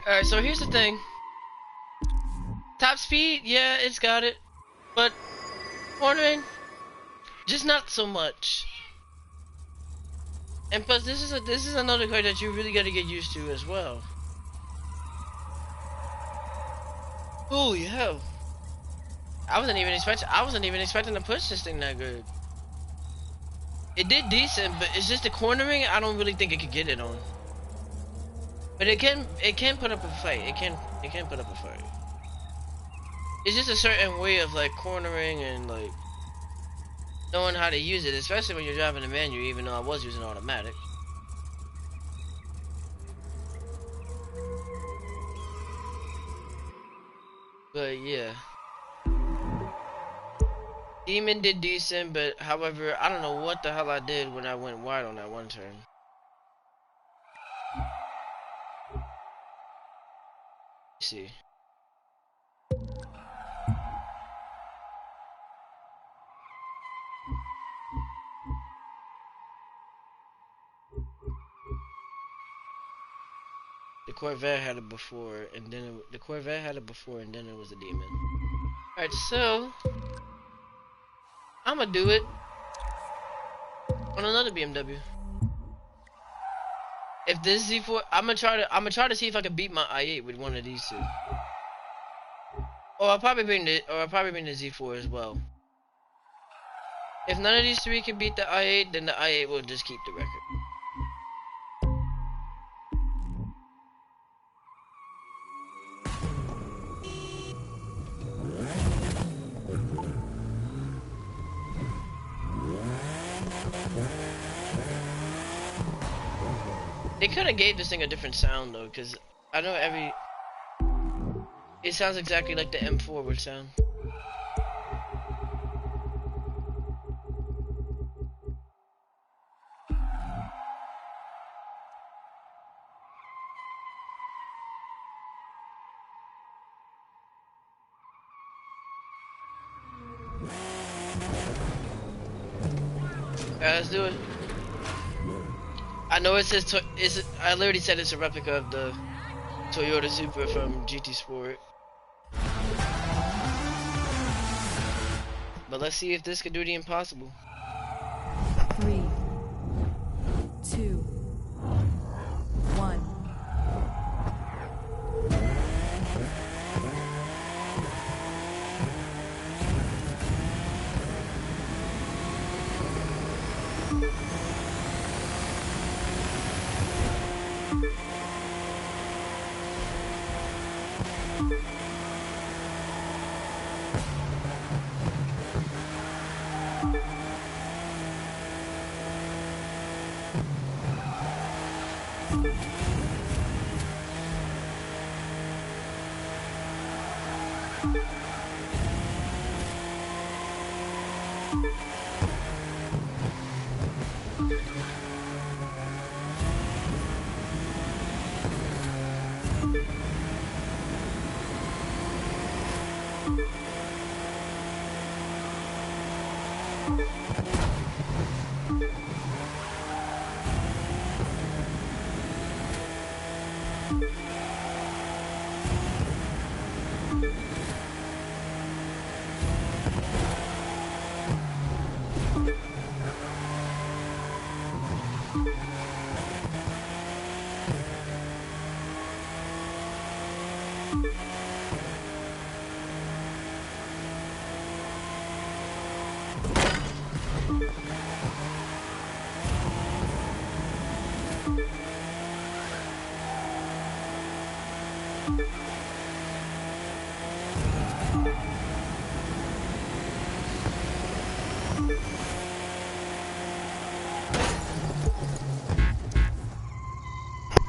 Alright, so here's the thing. Top speed, yeah, it's got it. But cornering, just not so much. And plus, this is another car that you really got to get used to as well. Holy hell! I wasn't even expecting to push this thing that good. It did decent, but it's just the cornering. I don't really think it could get it on. But it can put up a fight. It can put up a fight. It's just a certain way of like cornering and like knowing how to use it, especially when you're driving a manual. Even though I was using automatic. But yeah, Demon did decent, but however, I don't know what the hell I did when I went wide on that one turn. Let's see. The Corvette had it before, and then the Corvette had it before, and then it was a Demon. All right, so I'm gonna do it on another BMW. If this Z4, I'm gonna try to see if I can beat my i8 with one of these two. Or I'll probably bring the Z4 as well. If none of these three can beat the i8, then the i8 will just keep the record. They could have gave this thing a different sound though, because I know it sounds exactly like the M4 would sound. Alright, let's do it. I know it says I literally said it's a replica of the Toyota Supra from GT Sport. But let's see if this can do the impossible. 3, 2, 1.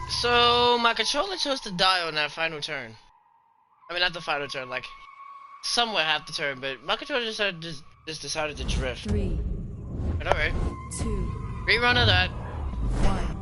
So my controller chose to die on that final turn. I mean, not the final turn, like somewhat half the turn, but my controller just decided to drift. Three, But alright. two, Rerun of that. one.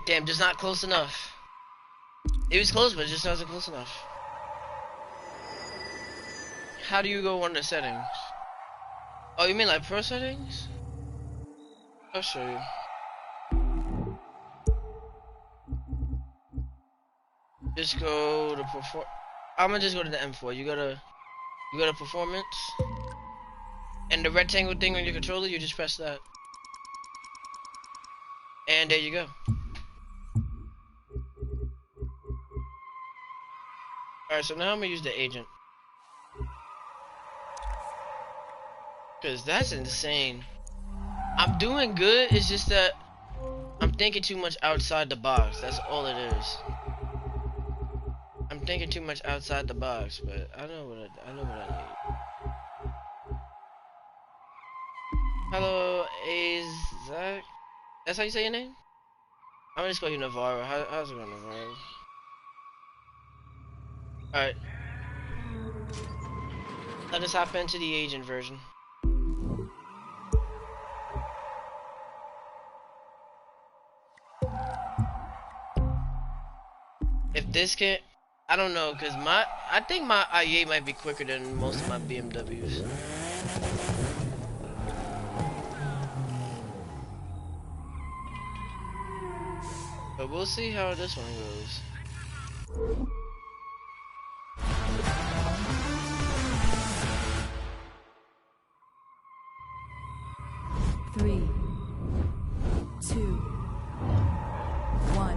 Damn, just not close enough. It was close, but it just wasn't close enough. How do you go under settings? Oh, you mean like pro settings? I'll show you. Just go to perform. I'm gonna just go to the M4. You go to performance, and the rectangle thing on your controller. You just press that, and there you go. All right, so now I'm gonna use the agent, cause that's insane. I'm doing good. It's just that I'm thinking too much outside the box. That's all it is. I'm thinking too much outside the box, but I know what I need. Hello, Azak. That's how you say your name? I'm gonna just call you Navarro. How's it going, Navarro? Alright, let us hop into the agent version. If this can't, I don't know, cause I think my IA might be quicker than most of my BMWs. But we'll see how this one goes. Three, two, one.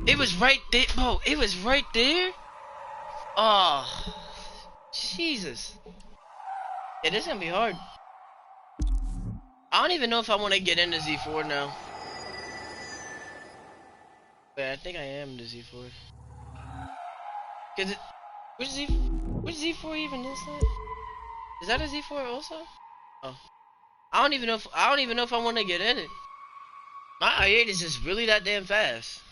It was right there, bro. It was right there. Oh, Jesus. Yeah, this is gonna be hard. I don't even know if I want to get into Z4 now. But I think I am the Z4. Cause it, which Z4 even is that? Is that a Z4 also? Oh, I don't even know if I want to get in it. My i8 is just really that damn fast.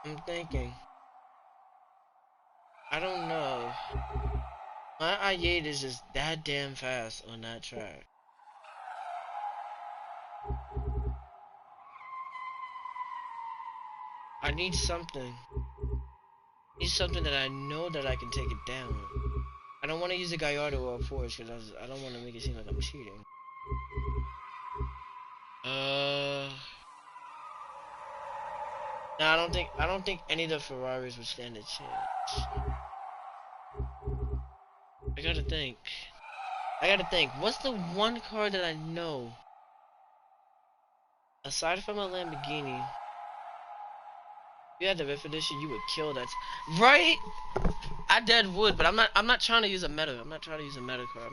I'm thinking. I don't know. My i8 is just that damn fast on that track. I need something. I need something that I know that I can take it down. I don't want to use a Gallardo or a Force because I don't want to make it seem like I'm cheating. No, I don't think any of the Ferraris would stand a chance. I gotta think. What's the one car that I know? Aside from a Lamborghini, if you had the Riff Edition, you would kill that. Right? I dead would, but I'm not trying to use a meta. I'm not trying to use a meta card.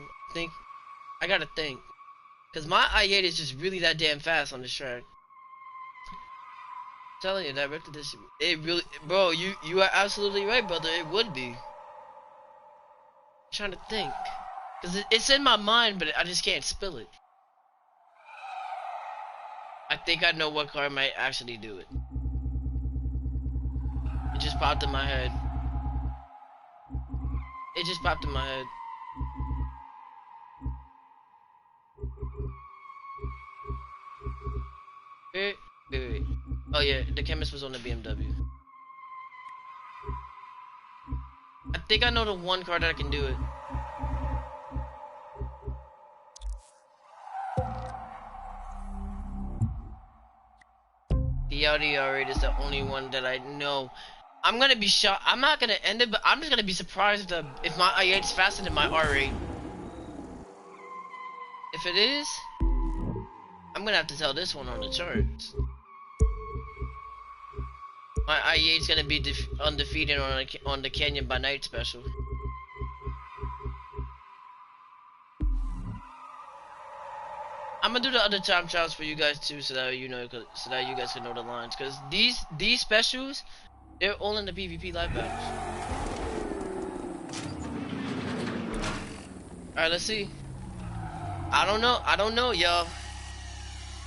I gotta think. Cause my I8 is just really that damn fast on this track. I'm telling you, directed this. It really, bro. You are absolutely right, brother. It would be. I'm trying to think. Cause it's in my mind, but I just can't spill it. I think I know what card might actually do it. It just popped in my head. It just popped in my head. Wait. Oh yeah, the chemist was on the BMW. I think I know the one card that can do it. The Audi R8 is the only one that I know. I'm gonna be shocked. I'm not gonna end it, but I'm just gonna be surprised if my i8 is faster than my R8. If it is, I'm gonna have to tell this one on the charts. My i8 is gonna be undefeated on the Canyon by Night special. I'm gonna do the other time trials for you guys too, so that you know, so that you guys can know the lines. Cause these specials, they're all in the PvP live battles. All right, let's see. I don't know, y'all.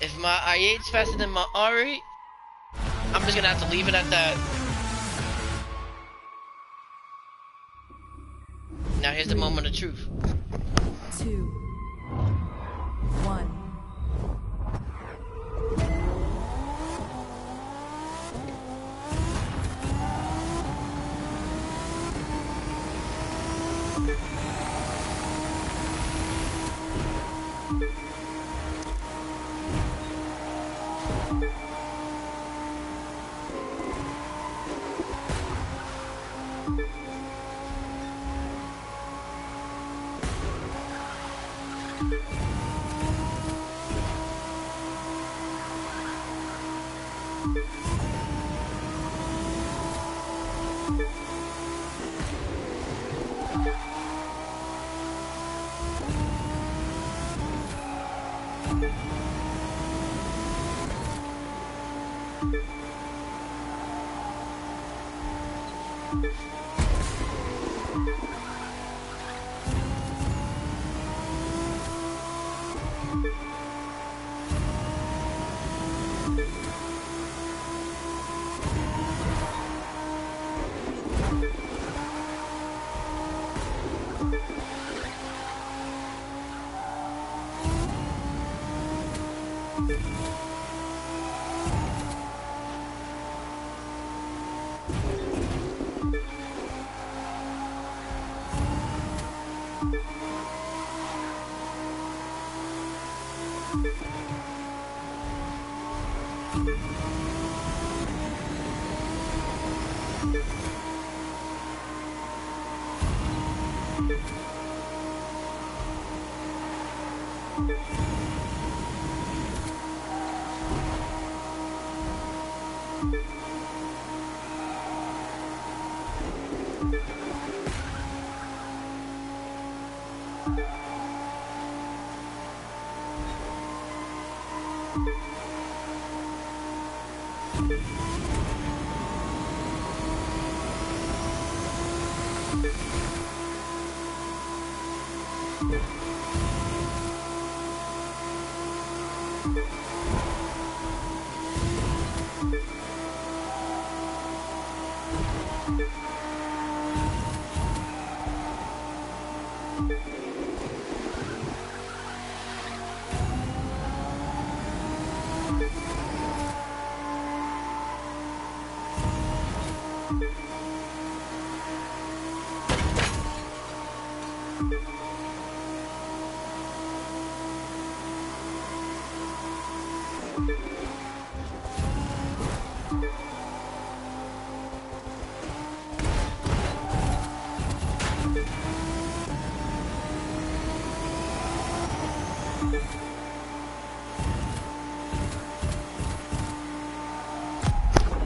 If my i8's faster than my R8, I'm just gonna have to leave it at that. Now here's the moment of truth. 2, 1.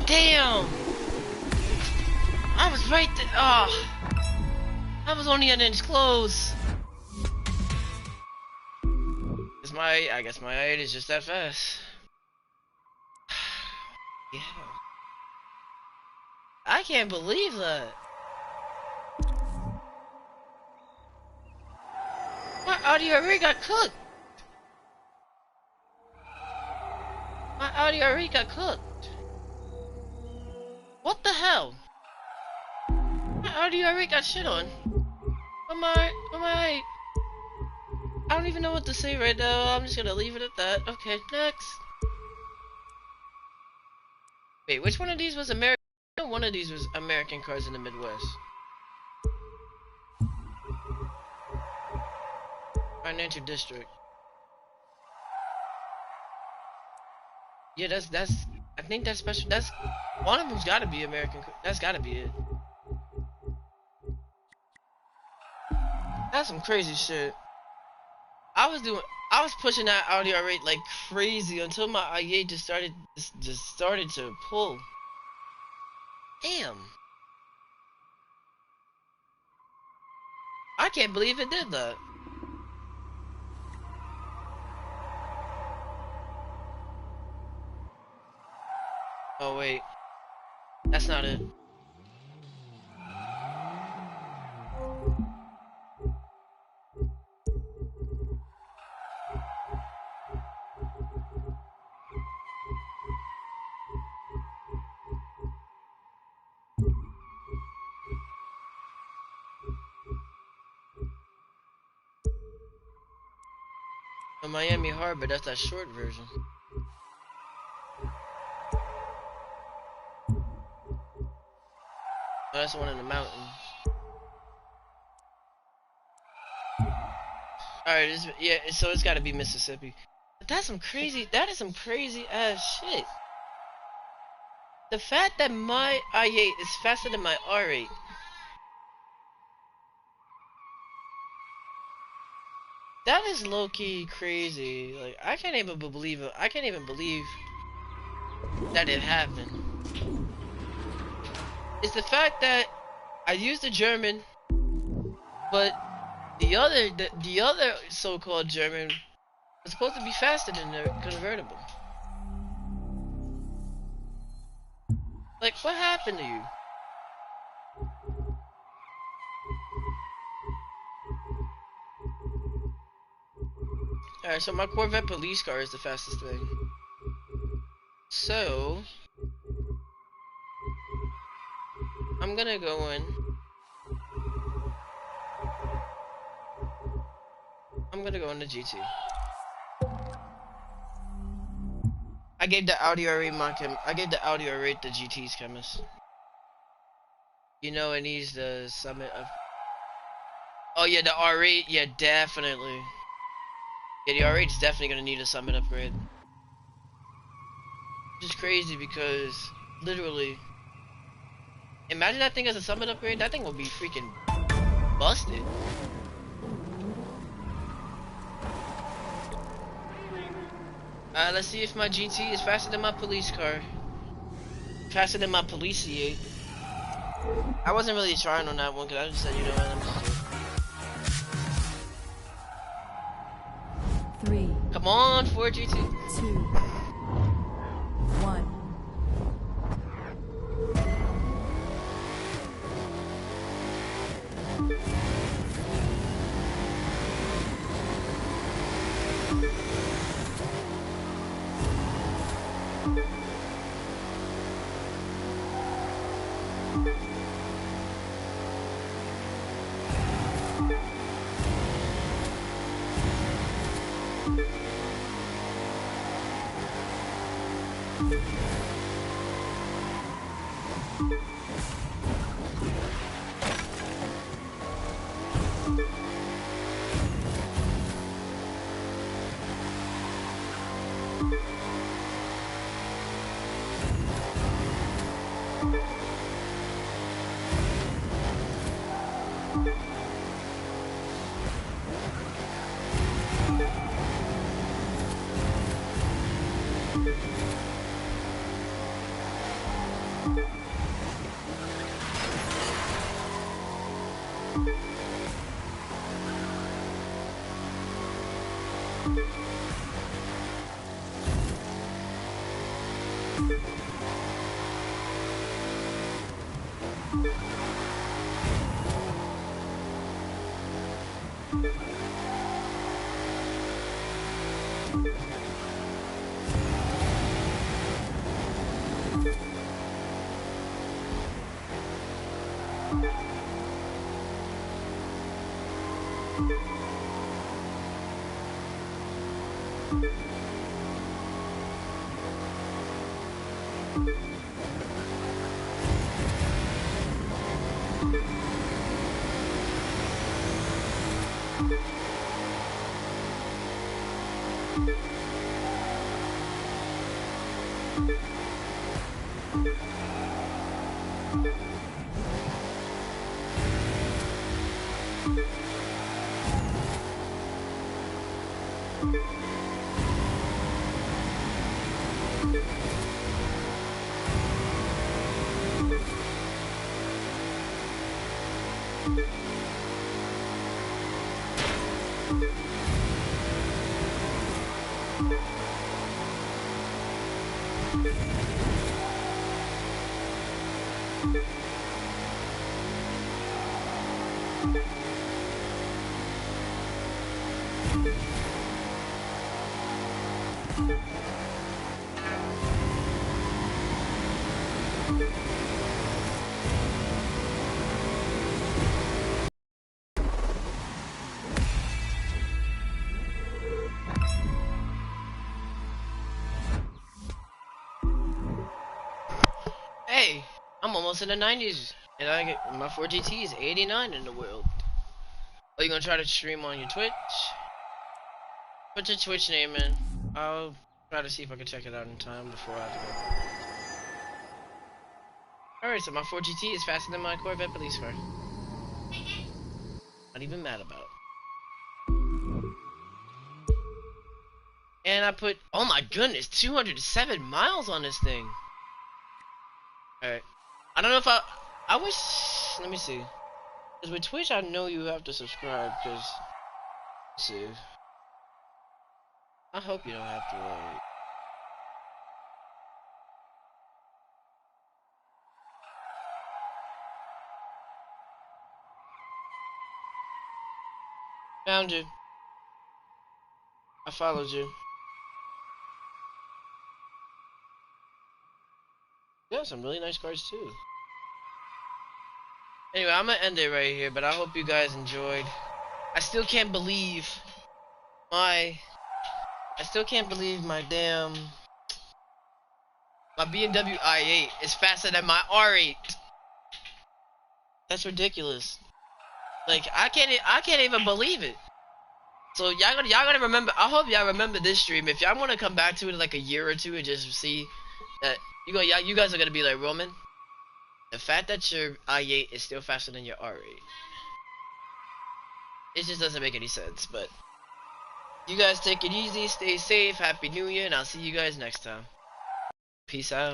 Damn! I was right there. Oh. I was only an inch close. I guess my height is just that fast. Yeah. I can't believe that. My audio already got cooked. My audio already got cooked. What the hell? My audio already got shit on. I don't even know what to say right now. I'm just gonna leave it at that. Okay, next. Wait, which one of these was American? I know one of these was American cars in the Midwest. Financial district. Yeah, that's. I think that's special. That's one of them's got to be American. That's got to be it. That's some crazy shit. I was doing. I was pushing that audio rate like crazy until my IA just started to pull. Damn. I can't believe it did that. Oh wait, that's not it. The Miami Harbor, that's that short version. Oh, that's the one in the mountains. Alright, yeah, so it's gotta be Mississippi. But that's some crazy, that is some crazy ass shit. The fact that my I8 is faster than my R8. That is low-key crazy. Like, I can't even believe it. I can't even believe that it happened. It's the fact that I used the German, but the other so-called German was supposed to be faster than the convertible. Like, what happened to you? Alright, so my Corvette police car is the fastest thing. So, I'm gonna go in. I'm gonna go into GT. I gave the audio rate I gave the audio rate the GT's chemist. You know it needs the summit of. Oh yeah, the R8. Yeah, definitely. Yeah, the R8 is definitely gonna need a summit upgrade. Which is crazy because literally, imagine that thing as a summit upgrade. That thing will be freaking busted. Let's see if my GT is faster than my police car. Faster than my police C8. I wasn't really trying on that one because I just said, you know what, I'm just doing. 3. Come on, 4 GT. 2. 1. Hey, I'm almost in the 90s, and I get my 4GT is 89 in the world. Are you gonna try to stream on your Twitch? What's your Twitch name, man? I'll try to see if I can check it out in time before I have to go. Alright, so my 4GT is faster than my Corvette police car. Not even mad about it. And I put, oh my goodness, 207 miles on this thing. Alright. I don't know if I wish, let me see. Because with Twitch, I know you have to subscribe, because, let's see. I hope you don't have to, Found you. I followed you. Yeah, some really nice cars too. Anyway, I'm gonna end it right here, but I hope you guys enjoyed. I still can't believe my damn my BMW i8 is faster than my R8. That's ridiculous. Like I can't even believe it. So y'all gotta remember. I hope y'all remember this stream. If y'all want to come back to it in like a year or two and just see that you guys are gonna be like, Roman, the fact that your i8 is still faster than your R8, it just doesn't make any sense. But you guys take it easy, stay safe, happy new year, and I'll see you guys next time. Peace out.